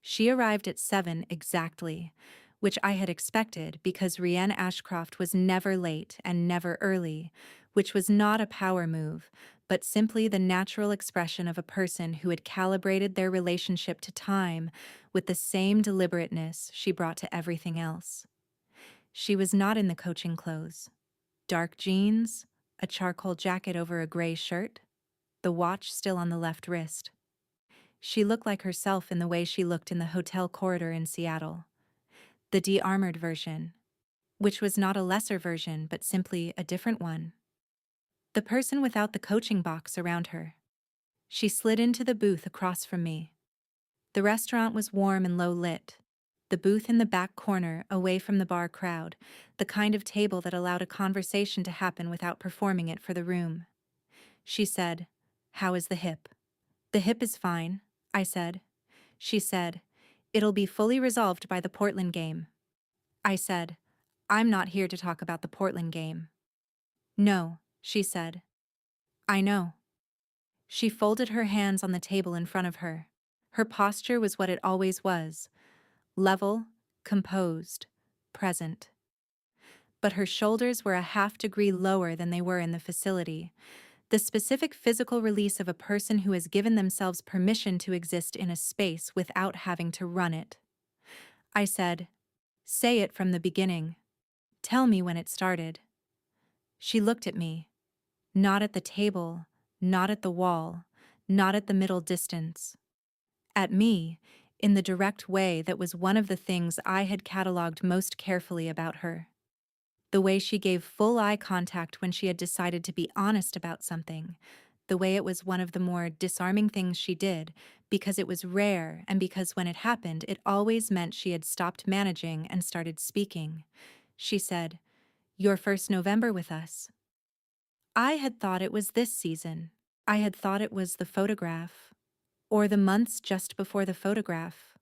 She arrived at 7 exactly, which I had expected because Rianne Ashcroft was never late and never early, which was not a power move, but simply the natural expression of a person who had calibrated their relationship to time with the same deliberateness she brought to everything else. She was not in the coaching clothes. Dark jeans, a charcoal jacket over a gray shirt, the watch still on the left wrist. She looked like herself in the way she looked in the hotel corridor in Seattle. The de-armored version, which was not a lesser version but simply a different one. The person without the coaching box around her. She slid into the booth across from me. The restaurant was warm and low lit. The booth in the back corner, away from the bar crowd, the kind of table that allowed a conversation to happen without performing it for the room. She said, "How is the hip?" "The hip is fine," I said. She said, "It'll be fully resolved by the Portland game." I said, "I'm not here to talk about the Portland game." "No," she said. "I know." She folded her hands on the table in front of her. Her posture was what it always was: level, composed, present. But her shoulders were a half-degree lower than they were in the facility, the specific physical release of a person who has given themselves permission to exist in a space without having to run it. I said, "Say it from the beginning. Tell me when it started." She looked at me. Not at the table, not at the wall, not at the middle distance. At me, in the direct way that was one of the things I had cataloged most carefully about her. The way she gave full eye contact when she had decided to be honest about something. The way it was one of the more disarming things she did, because it was rare and because when it happened, it always meant she had stopped managing and started speaking. She said, "Your first November with us." I had thought it was this season. I had thought it was the photograph, or the months just before the photograph,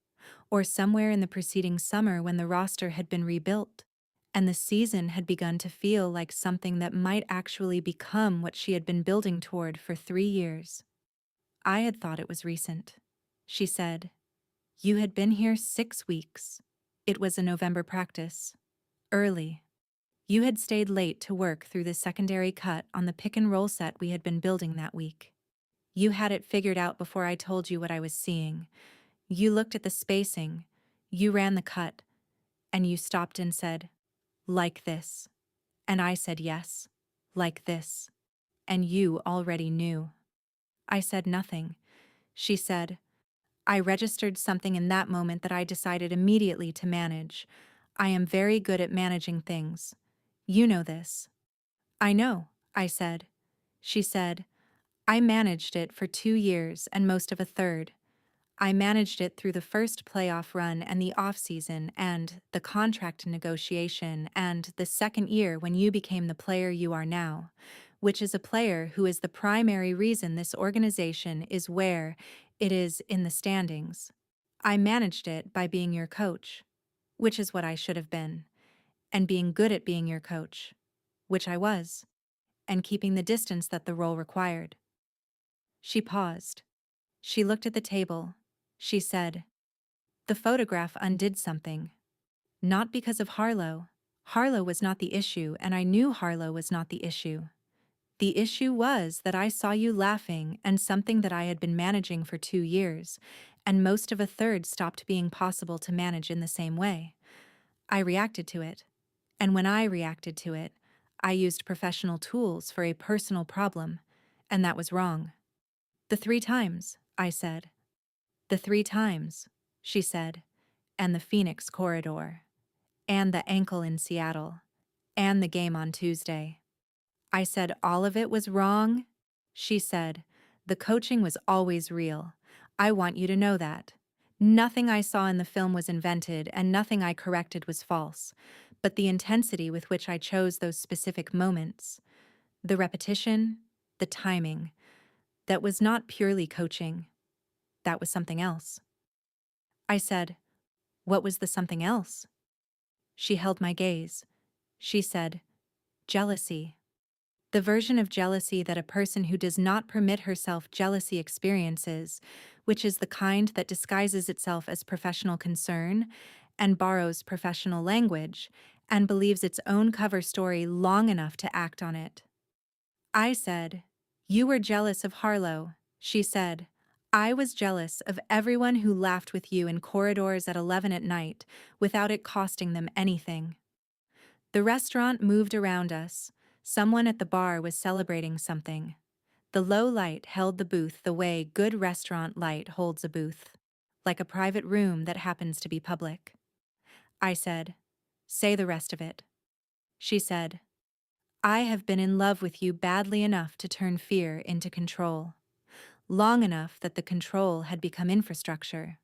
or somewhere in the preceding summer when the roster had been rebuilt, and the season had begun to feel like something that might actually become what she had been building toward for 3 years. I had thought it was recent. She said, "You had been here 6 weeks. It was a November practice. Early. You had stayed late to work through the secondary cut on the pick and roll set we had been building that week. You had it figured out before I told you what I was seeing. You looked at the spacing, you ran the cut, and you stopped and said, 'Like this.' And I said yes, like this. And you already knew." I said nothing. She said, "I registered something in that moment that I decided immediately to manage. I am very good at managing things. You know this." "I know," I said. She said, "I managed it for 2 years and most of a third. I managed it through the first playoff run and the off-season and the contract negotiation and the second year when you became the player you are now, which is a player who is the primary reason this organization is where it is in the standings. I managed it by being your coach, which is what I should have been, and being good at being your coach, which I was, and keeping the distance that the role required." She paused. She looked at the table. She said, "The photograph undid something. Not because of Harlow. Harlow was not the issue, and I knew Harlow was not the issue. The issue was that I saw you laughing, and something that I had been managing for 2 years, and most of a third stopped being possible to manage in the same way. I reacted to it. And when I reacted to it, I used professional tools for a personal problem, and that was wrong. The 3 times, I said. The 3 times, she said, and the Phoenix corridor, and the ankle in Seattle, and the game on Tuesday. I said all of it was wrong? She said, the coaching was always real. I want you to know that. Nothing I saw in the film was invented, and nothing I corrected was false. But the intensity with which I chose those specific moments, the repetition, the timing, that was not purely coaching. That was something else. I said, what was the something else? She held my gaze. She said, jealousy. The version of jealousy that a person who does not permit herself jealousy experiences, which is the kind that disguises itself as professional concern and borrows professional language and believes its own cover story long enough to act on it. I said, you were jealous of Harlow, she said. I was jealous of everyone who laughed with you in corridors at 11 at night without it costing them anything. The restaurant moved around us. Someone at the bar was celebrating something. The low light held the booth the way good restaurant light holds a booth, like a private room that happens to be public. I said, say the rest of it. She said, I have been in love with you badly enough to turn fear into control. Long enough that the control had become infrastructure.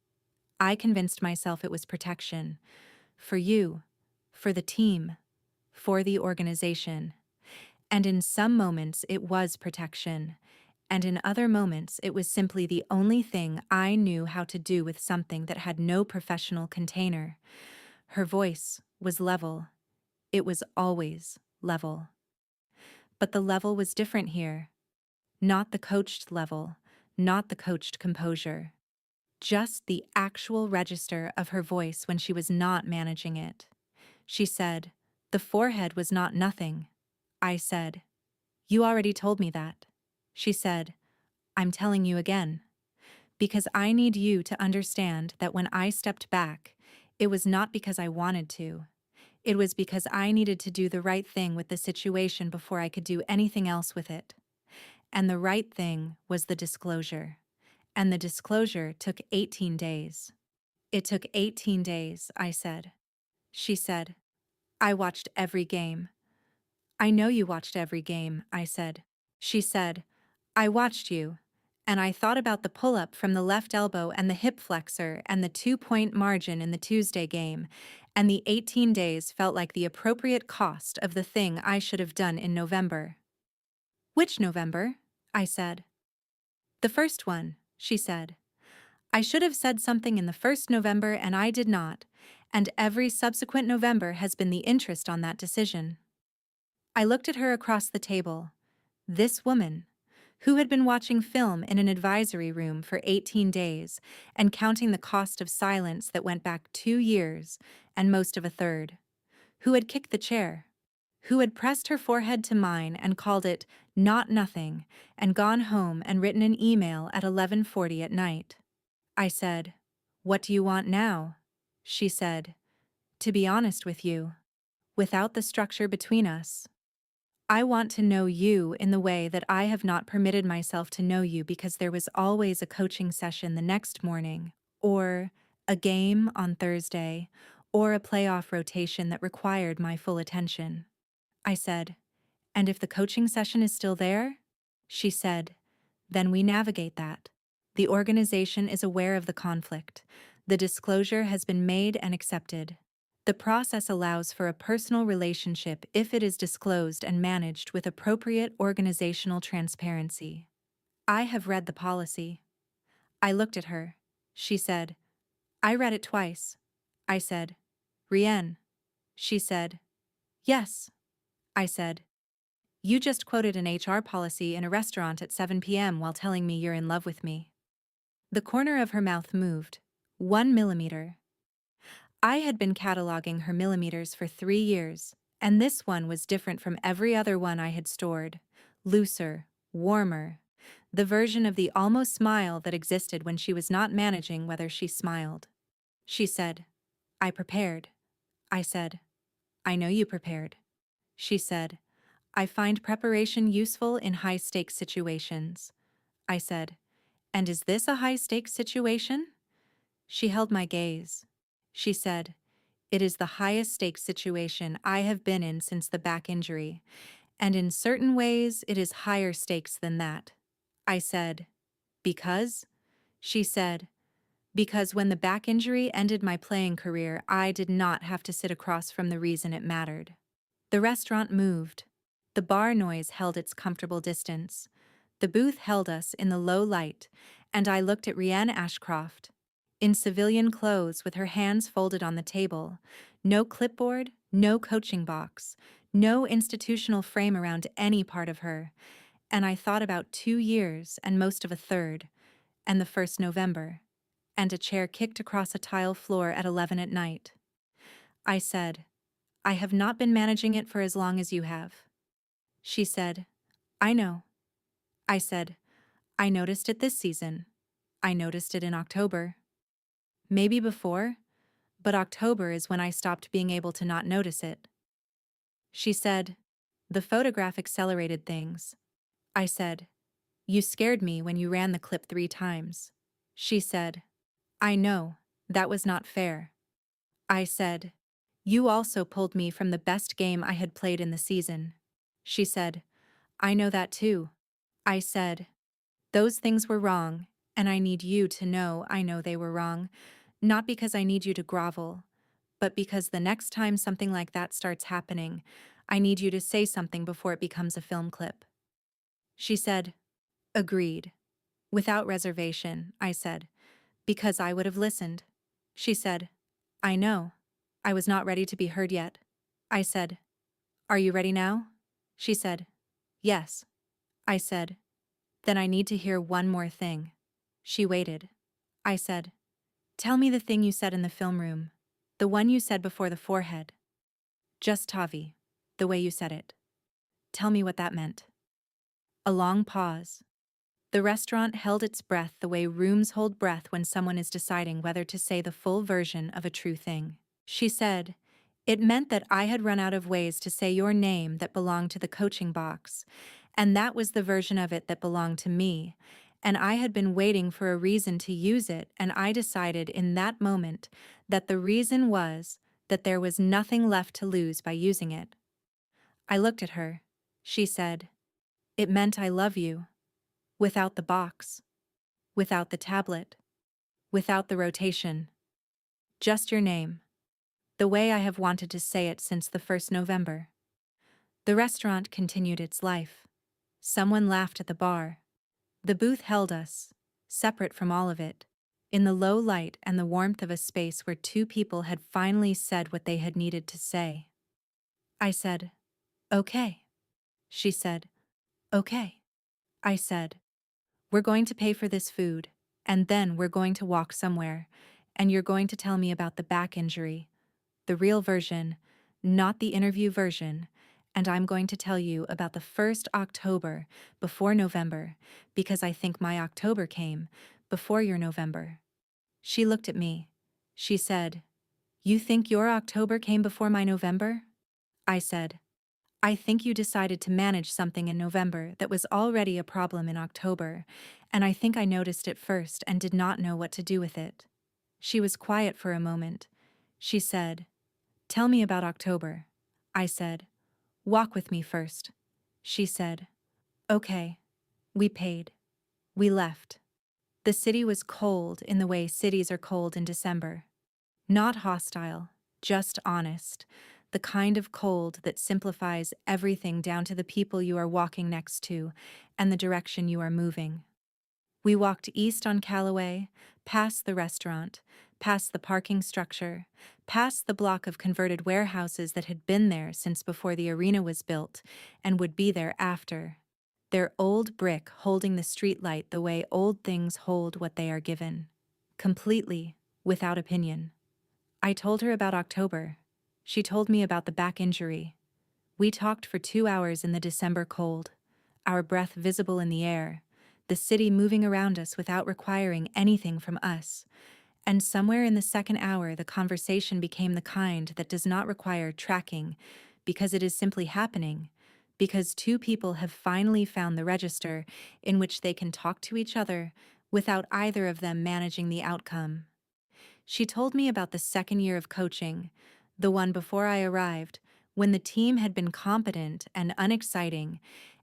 I convinced myself it was protection. For you, for the team, for the organization. And in some moments it was protection, and in other moments it was simply the only thing I knew how to do with something that had no professional container. Her voice was level. It was always level. But the level was different here. Not the coached level, not the coached composure. Just the actual register of her voice when she was not managing it. She said, the forehead was not nothing. I said, you already told me that. She said, I'm telling you again. Because I need you to understand that when I stepped back, it was not because I wanted to. It was because I needed to do the right thing with the situation before I could do anything else with it. And the right thing was the disclosure. And the disclosure took 18 days. It took 18 days, I said. She said, I watched every game. I know you watched every game, I said. She said, I watched you, and I thought about the pull-up from the left elbow and the hip flexor and the 2-point margin in the Tuesday game, and the 18 days felt like the appropriate cost of the thing I should have done in November. Which November? I said. The first one, she said. I should have said something in the first November and I did not, and every subsequent November has been the interest on that decision. I looked at her across the table. This woman, who had been watching film in an advisory room for 18 days and counting the cost of silence that went back 2 years and most of a third, who had kicked the chair, who had pressed her forehead to mine and called it not nothing and gone home and written an email at 11:40 at night. I said, what do you want now? She said, to be honest with you, without the structure between us. I want to know you in the way that I have not permitted myself to know you because there was always a coaching session the next morning, or a game on Thursday, or a playoff rotation that required my full attention. I said, and if the coaching session is still there? She said, then we navigate that. The organization is aware of the conflict. The disclosure has been made and accepted. The process allows for a personal relationship if it is disclosed and managed with appropriate organizational transparency. I have read the policy. I looked at her. She said, I read it twice. I said, Rien. She said, yes. I said, you just quoted an HR policy in a restaurant at 7 p.m. while telling me you're in love with me. The corner of her mouth moved. 1 millimeter. I had been cataloging her millimeters for 3 years, and this one was different from every other one I had stored. Looser, warmer. The version of the almost smile that existed when she was not managing whether she smiled. She said, "I prepared." I said, "I know you prepared." She said, "I find preparation useful in high-stakes situations." I said, "And is this a high-stakes situation?" She held my gaze. She said, "It is the highest stakes situation I have been in since the back injury, and in certain ways it is higher stakes than that." I said, "Because?" She said, "Because when the back injury ended my playing career, I did not have to sit across from the reason it mattered." The restaurant moved. The bar noise held its comfortable distance. The booth held us in the low light, and I looked at Rianne Ashcroft. In civilian clothes with her hands folded on the table, no clipboard, no coaching box, no institutional frame around any part of her, and I thought about 2 years and most of a third, and the first November, and a chair kicked across a tile floor at 11 at night. I said, "I have not been managing it for as long as you have." She said, "I know." I said, "I noticed it this season. I noticed it in October. Maybe before, but October is when I stopped being able to not notice it." She said, "The photograph accelerated things." I said, "You scared me when you ran the clip 3 times." She said, "I know, that was not fair." I said, "You also pulled me from the best game I had played in the season." She said, "I know that too." I said, "Those things were wrong, and I need you to know I know they were wrong, not because I need you to grovel, but because the next time something like that starts happening, I need you to say something before it becomes a film clip." She said, "Agreed." Without reservation, I said, "Because I would have listened." She said, "I know. I was not ready to be heard yet." I said, "Are you ready now?" She said, "Yes." I said, "Then I need to hear one more thing." She waited. I said, "Tell me the thing you said in the film room. The one you said before the forehead. Just Tavi. The way you said it. Tell me what that meant." A long pause. The restaurant held its breath the way rooms hold breath when someone is deciding whether to say the full version of a true thing. She said, "It meant that I had run out of ways to say your name that belonged to the coaching box, and that was the version of it that belonged to me, and I had been waiting for a reason to use it, and I decided in that moment that the reason was that there was nothing left to lose by using it." I looked at her. She said, "It meant I love you. Without the box. Without the tablet. Without the rotation. Just your name. The way I have wanted to say it since the first November." The restaurant continued its life. Someone laughed at the bar. The booth held us, separate from all of it, in the low light and the warmth of a space where two people had finally said what they had needed to say. I said, "Okay." She said, "Okay." I said, "We're going to pay for this food, and then we're going to walk somewhere, and you're going to tell me about the back injury, the real version, not the interview version, and I'm going to tell you about the first October before November, because I think my October came before your November." She looked at me. She said, "You think your October came before my November?" I said, "I think you decided to manage something in November that was already a problem in October, and I think I noticed it first and did not know what to do with it." She was quiet for a moment. She said, "Tell me about October." I said, "Walk with me first." She said, "Okay." We paid. We left. The city was cold in the way cities are cold in December. Not hostile, just honest, the kind of cold that simplifies everything down to the people you are walking next to and the direction you are moving. We walked east on Callaway, past the restaurant, past the parking structure, past the block of converted warehouses that had been there since before the arena was built and would be there after. Their old brick holding the streetlight the way old things hold what they are given. Completely, without opinion. I told her about October. She told me about the back injury. We talked for 2 hours in the December cold, our breath visible in the air, the city moving around us without requiring anything from us. And somewhere in the second hour, the conversation became the kind that does not require tracking, because it is simply happening, because two people have finally found the register in which they can talk to each other without either of them managing the outcome. She told me about the second year of coaching, the one before I arrived, when the team had been competent and unexciting,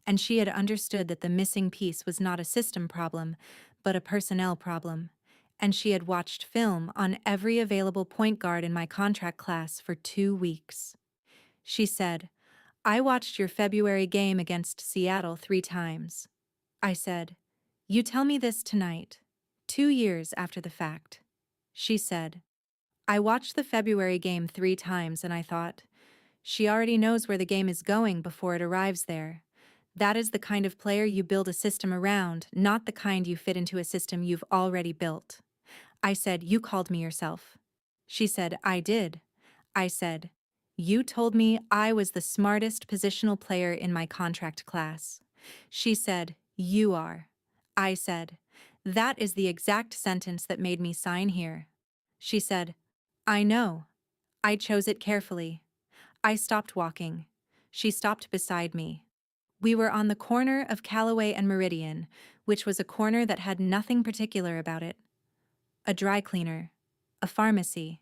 and she had understood that the missing piece was not a system problem, but a personnel problem. And she had watched film on every available point guard in my contract class for 2 weeks. She said, "I watched your February game against Seattle 3 times." I said, "You tell me this tonight, 2 years after the fact." She said, "I watched the February game 3 times and I thought, she already knows where the game is going before it arrives there. That is the kind of player you build a system around, not the kind you fit into a system you've already built." I said, "You called me yourself." She said, "I did." I said, "You told me I was the smartest positional player in my contract class." She said, "You are." I said, "That is the exact sentence that made me sign here." She said, "I know. I chose it carefully." I stopped walking. She stopped beside me. We were on the corner of Callaway and Meridian, which was a corner that had nothing particular about it. A dry cleaner, a pharmacy,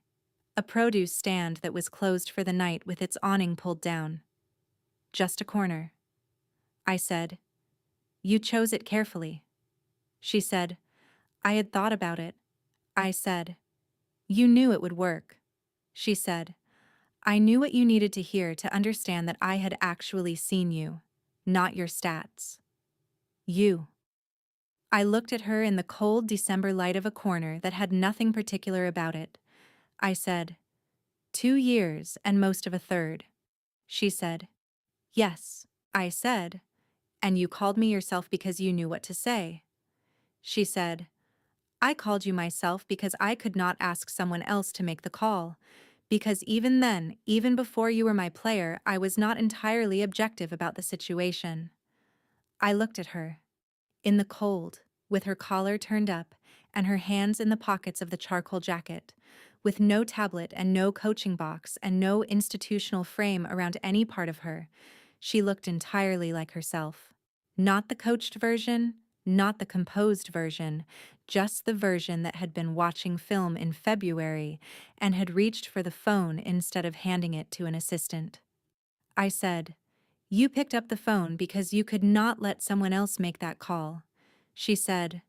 a produce stand that was closed for the night with its awning pulled down. Just a corner. I said, "You chose it carefully." She said, "I had thought about it." I said, "You knew it would work." She said, "I knew what you needed to hear to understand that I had actually seen you, not your stats. You." I looked at her in the cold December light of a corner that had nothing particular about it. I said, 2 years and most of a third." She said, "Yes." I said, "And you called me yourself because you knew what to say." She said, "I called you myself because I could not ask someone else to make the call, because even then, even before you were my player, I was not entirely objective about the situation." I looked at her, in the cold, with her collar turned up and her hands in the pockets of the charcoal jacket, with no tablet and no coaching box and no institutional frame around any part of her. She looked entirely like herself. Not the coached version, not the composed version, just the version that had been watching film in February and had reached for the phone instead of handing it to an assistant. I said, "You picked up the phone because you could not let someone else make that call." She said,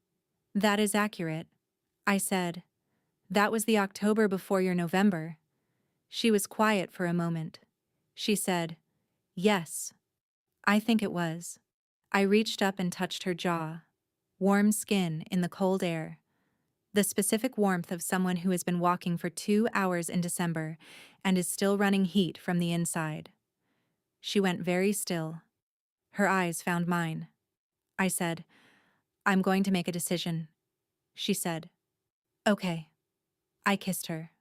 "That is accurate." I said, "That was the October before your November." She was quiet for a moment. She said, "Yes, I think it was." I reached up and touched her jaw. Warm skin in the cold air. The specific warmth of someone who has been walking for 2 hours in December and is still running heat from the inside. She went very still. Her eyes found mine. I said, "I'm going to make a decision." She said, "Okay." I kissed her.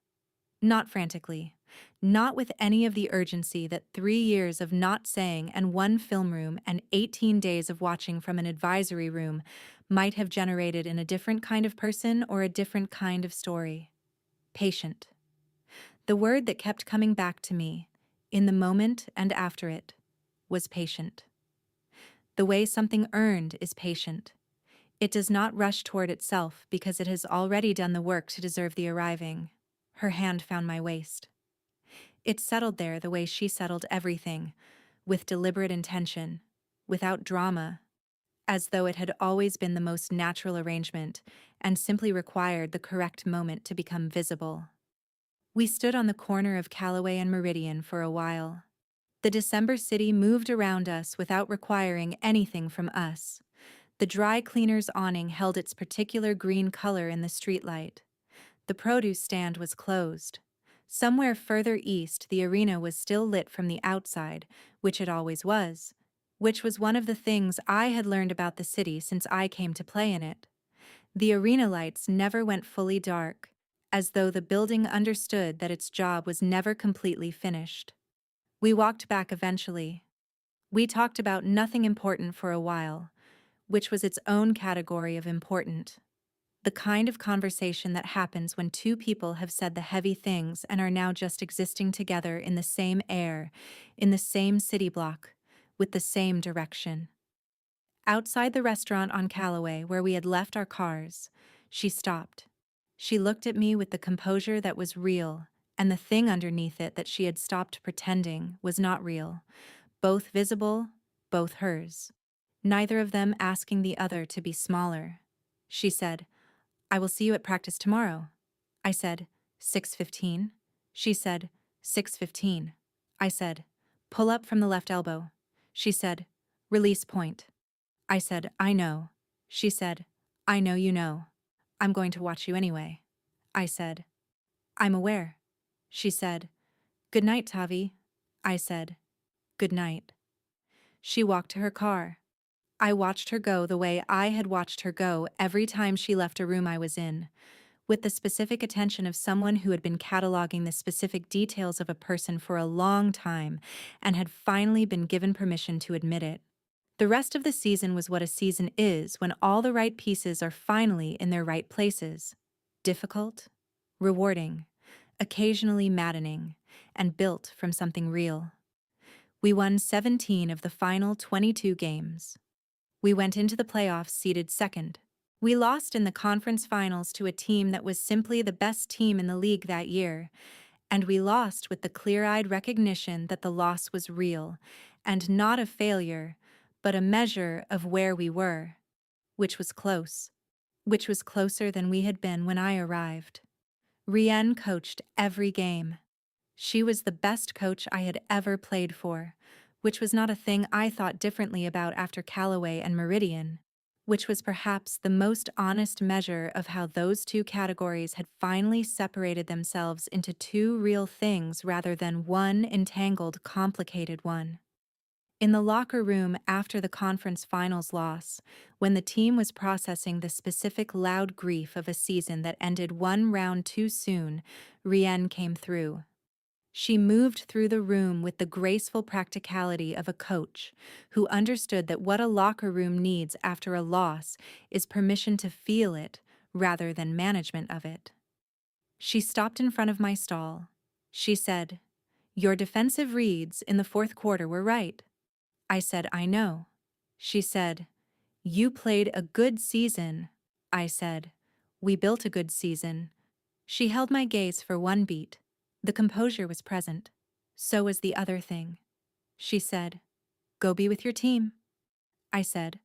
Not frantically. Not with any of the urgency that 3 years of not saying and one film room and 18 days of watching from an advisory room might have generated in a different kind of person or a different kind of story. Patient. The word that kept coming back to me, in the moment and after it, was patient. The way something earned is patient. It does not rush toward itself because it has already done the work to deserve the arriving. Her hand found my waist. It settled there the way she settled everything, with deliberate intention, without drama, as though it had always been the most natural arrangement and simply required the correct moment to become visible. We stood on the corner of Callaway and Meridian for a while. The December city moved around us without requiring anything from us. The dry cleaner's awning held its particular green color in the streetlight. The produce stand was closed. Somewhere further east, the arena was still lit from the outside, which it always was, which was one of the things I had learned about the city since I came to play in it. The arena lights never went fully dark, as though the building understood that its job was never completely finished. We walked back eventually. We talked about nothing important for a while, which was its own category of important. The kind of conversation that happens when two people have said the heavy things and are now just existing together in the same air, in the same city block, with the same direction. Outside the restaurant on Callaway where we had left our cars, she stopped. She looked at me with the composure that was real, and the thing underneath it that she had stopped pretending was not real, both visible, both hers. Neither of them asking the other to be smaller. She said, "I will see you at practice tomorrow." I said, 6:15. She said, 6:15. I said, "Pull up from the left elbow." She said, "Release point." I said, "I know." She said, "I know you know. I'm going to watch you anyway." I said, "I'm aware." She said, "Good night, Tavi." I said, "Good night." She walked to her car. I watched her go the way I had watched her go every time she left a room I was in, with the specific attention of someone who had been cataloging the specific details of a person for a long time and had finally been given permission to admit it. The rest of the season was what a season is when all the right pieces are finally in their right places. Difficult, rewarding, occasionally maddening, and built from something real. We won 17 of the final 22 games. We went into the playoffs seeded second. We lost in the conference finals to a team that was simply the best team in the league that year, and we lost with the clear-eyed recognition that the loss was real, and not a failure, but a measure of where we were, which was close, which was closer than we had been when I arrived. Rienne coached every game. She was the best coach I had ever played for, which was not a thing I thought differently about after Callaway and Meridian, which was perhaps the most honest measure of how those two categories had finally separated themselves into two real things rather than one entangled, complicated one. In the locker room after the conference finals loss, when the team was processing the specific loud grief of a season that ended one round too soon, Rienne came through. She moved through the room with the graceful practicality of a coach who understood that what a locker room needs after a loss is permission to feel it rather than management of it. She stopped in front of my stall. She said, "Your defensive reads in the fourth quarter were right." I said, "I know." She said, "You played a good season." I said, "We built a good season." She held my gaze for one beat. The composure was present. So was the other thing. She said, "Go be with your team." I said,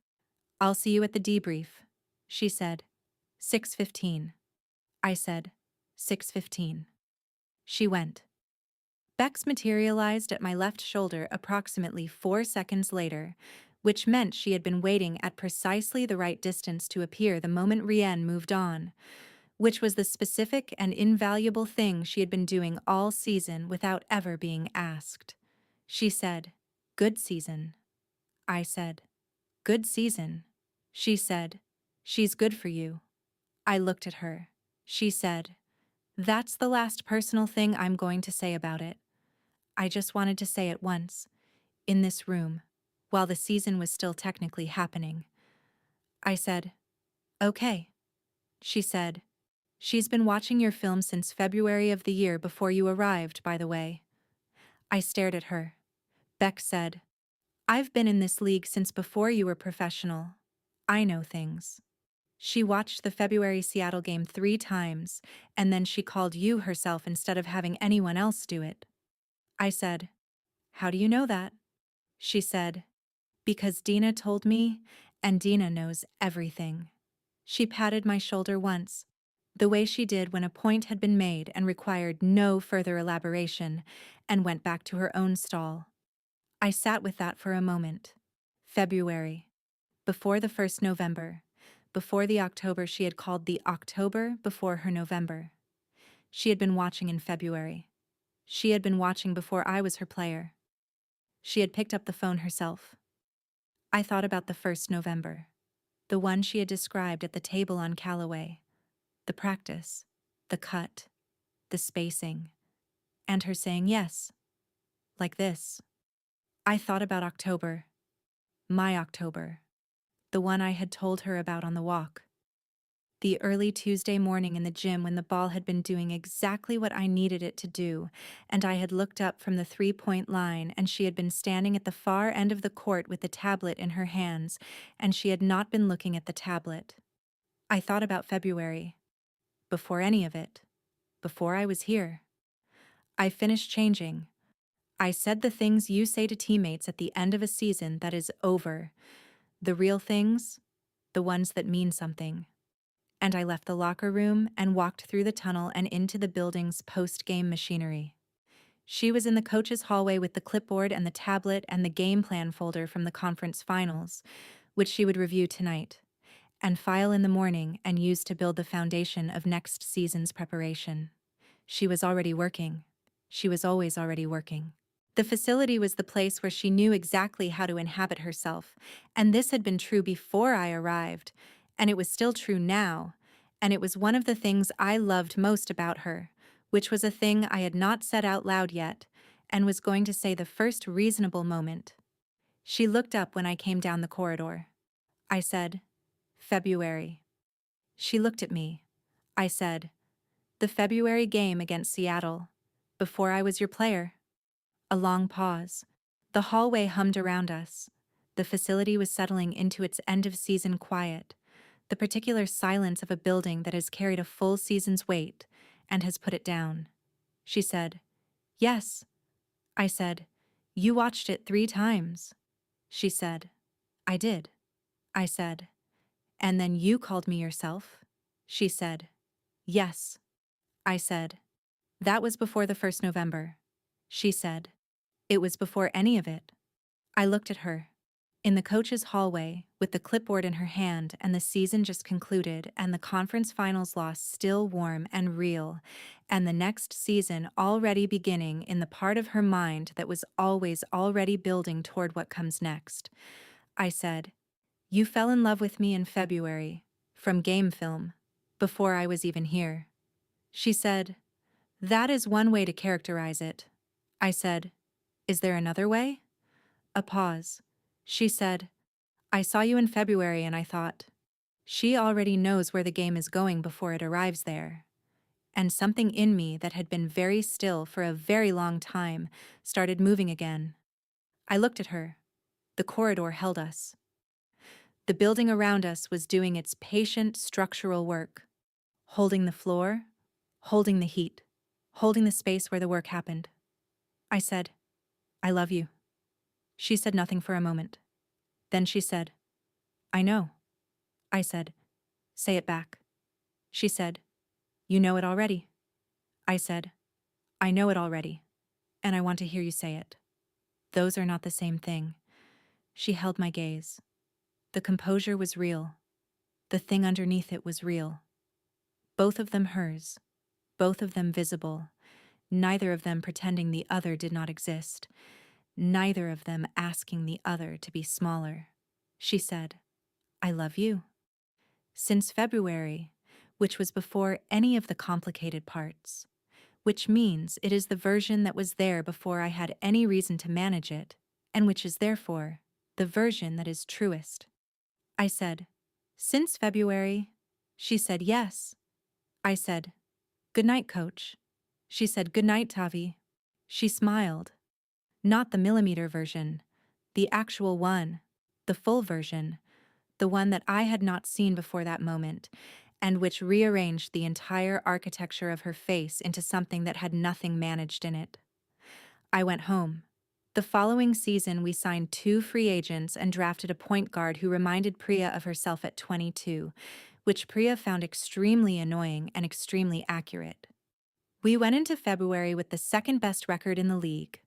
"I'll see you at the debrief." She said, 6:15. I said, 6:15. She went. Bex materialized at my left shoulder approximately 4 seconds later, which meant she had been waiting at precisely the right distance to appear the moment Rienne moved on, which was the specific and invaluable thing she had been doing all season without ever being asked. She said, "Good season." I said, "Good season." She said, "She's good for you." I looked at her. She said, "That's the last personal thing I'm going to say about it. I just wanted to say it once, in this room, while the season was still technically happening." I said, "Okay." She said, "She's been watching your film since February of the year before you arrived, by the way." I stared at her. Beck said, "I've been in this league since before you were professional. I know things." She watched the February Seattle game 3 times, and then she called you herself instead of having anyone else do it. I said, "How do you know that?" She said, "Because Dina told me, and Dina knows everything." She patted my shoulder once, the way she did when a point had been made and required no further elaboration, and went back to her own stall. I sat with that for a moment. February. Before the first November. Before the October she had called the October before her November. She had been watching in February. She had been watching before I was her player. She had picked up the phone herself. I thought about the first November. The one she had described at the table on Callaway. The practice. the cut, the spacing, and her saying yes, like this. I thought about October, my October, the one I had told her about on the walk. The early Tuesday morning in the gym when the ball had been doing exactly what I needed it to do, and I had looked up from the three-point line and she had been standing at the far end of the court with the tablet in her hands, and she had not been looking at the tablet. I thought about February, before any of it, before I was here. I finished changing. I said the things you say to teammates at the end of a season that is over. The real things, the ones that mean something. And I left the locker room and walked through the tunnel and into the building's post-game machinery. She was in the coach's hallway with the clipboard and the tablet and the game plan folder from the conference finals, which she would review tonight, and file in the morning and use to build the foundation of next season's preparation. She was already working. She was always already working. The facility was the place where she knew exactly how to inhabit herself, and this had been true before I arrived, and it was still true now, and it was one of the things I loved most about her, which was a thing I had not said out loud yet, and was going to say the first reasonable moment. She looked up when I came down the corridor. I said, February. She looked at me. I said, the February game against Seattle, before I was your player. A long pause. The hallway hummed around us. The facility was settling into its end-of-season quiet, the particular silence of a building that has carried a full season's weight and has put it down. She said, yes. I said, you watched it 3 times. She said, I did. I said, and then you called me yourself. She said, yes. I said, that was before the 1st November. She said, it was before any of it. I looked at her. In the coach's hallway, with the clipboard in her hand and the season just concluded and the conference finals loss still warm and real, and the next season already beginning in the part of her mind that was always already building toward what comes next. I said, you fell in love with me in February, from game film, before I was even here. She said, that is one way to characterize it. I said, is there another way? A pause. She said, I saw you in February and I thought, she already knows where the game is going before it arrives there. And something in me that had been very still for a very long time started moving again. I looked at her. The corridor held us. The building around us was doing its patient structural work, holding the floor, holding the heat, holding the space where the work happened. I said, I love you. She said nothing for a moment. Then she said, I know. I said, say it back. She said, you know it already. I said, I know it already, and I want to hear you say it. Those are not the same thing. She held my gaze. The composure was real. The thing underneath it was real. Both of them hers, both of them visible, neither of them pretending the other did not exist, neither of them asking the other to be smaller. She said, I love you. Since February, which was before any of the complicated parts, which means it is the version that was there before I had any reason to manage it, and which is therefore the version that is truest. I said, since February? She said, yes. I said, good night, coach. She said, good night, Tavi. She smiled. Not the millimeter version, the actual one, the full version, the one that I had not seen before that moment, and which rearranged the entire architecture of her face into something that had nothing managed in it. I went home. The following season, we signed 2 free agents and drafted a point guard who reminded Priya of herself at 22, which Priya found extremely annoying and extremely accurate. We went into February with the second best record in the league.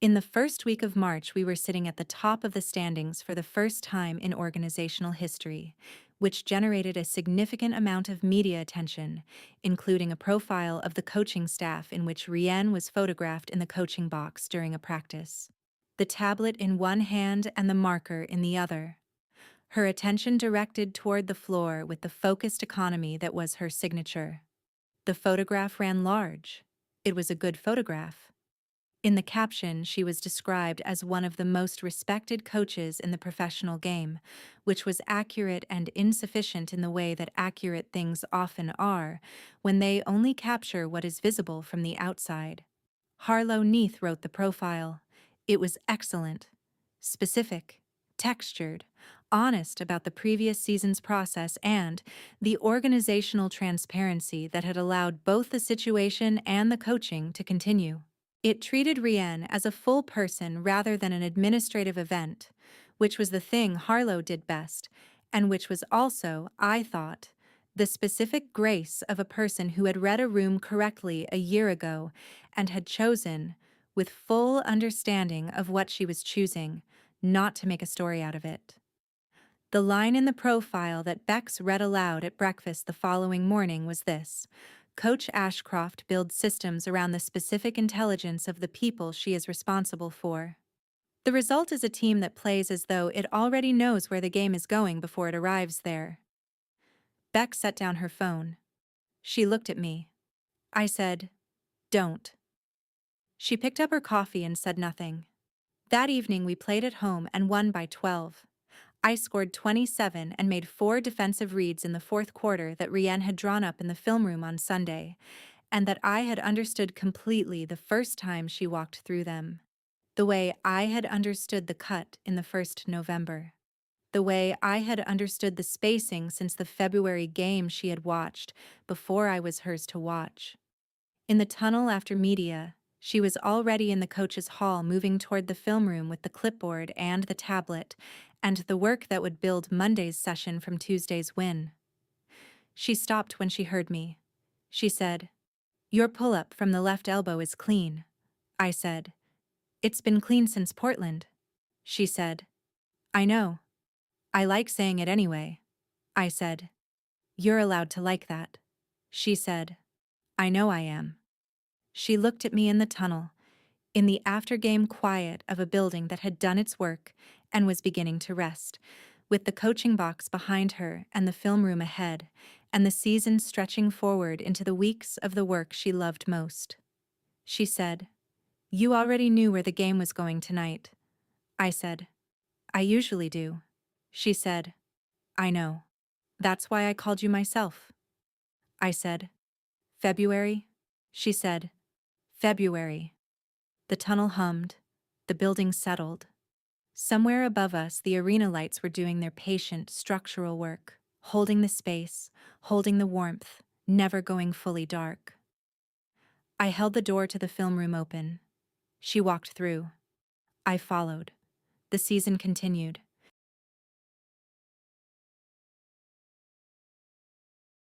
In the first week of March, we were sitting at the top of the standings for the first time in organizational history, which generated a significant amount of media attention, including a profile of the coaching staff in which Rienne was photographed in the coaching box during a practice, the tablet in one hand and the marker in the other, her attention directed toward the floor with the focused economy that was her signature. The photograph ran large. It was a good photograph. In the caption, she was described as one of the most respected coaches in the professional game, which was accurate and insufficient in the way that accurate things often are, when they only capture what is visible from the outside. Harlow Neath wrote the profile. It was excellent, specific, textured, honest about the previous season's process and the organizational transparency that had allowed both the situation and the coaching to continue. It treated Rienne as a full person rather than an administrative event, which was the thing Harlow did best, and which was also, I thought, the specific grace of a person who had read a room correctly a year ago and had chosen, with full understanding of what she was choosing, not to make a story out of it. The line in the profile that Bex read aloud at breakfast the following morning was this: Coach Ashcroft builds systems around the specific intelligence of the people she is responsible for. The result is a team that plays as though it already knows where the game is going before it arrives there. Bex set down her phone. She looked at me. I said, "Don't." She picked up her coffee and said nothing. That evening we played at home and won by 12. I scored 27 and made 4 defensive reads in the fourth quarter that Rienne had drawn up in the film room on Sunday, and that I had understood completely the first time she walked through them. The way I had understood the cut in the first November. The way I had understood the spacing since the February game she had watched before I was hers to watch. In the tunnel after media, she was already in the coach's hall moving toward the film room with the clipboard and the tablet, and the work that would build Monday's session from Tuesday's win. She stopped when she heard me. She said, "Your pull-up from the left elbow is clean." I said, "It's been clean since Portland." She said, "I know. I like saying it anyway." I said, "You're allowed to like that." She said, "I know I am." She looked at me in the tunnel, in the after-game quiet of a building that had done its work and was beginning to rest, with the coaching box behind her and the film room ahead, and the season stretching forward into the weeks of the work she loved most. She said, "You already knew where the game was going tonight." I said, "I usually do." She said, "I know. That's why I called you myself." I said, "February?" She said, "February." The tunnel hummed. The building settled. Somewhere above us, the arena lights were doing their patient, structural work, holding the space, holding the warmth, never going fully dark. I held the door to the film room open. She walked through. I followed. The season continued.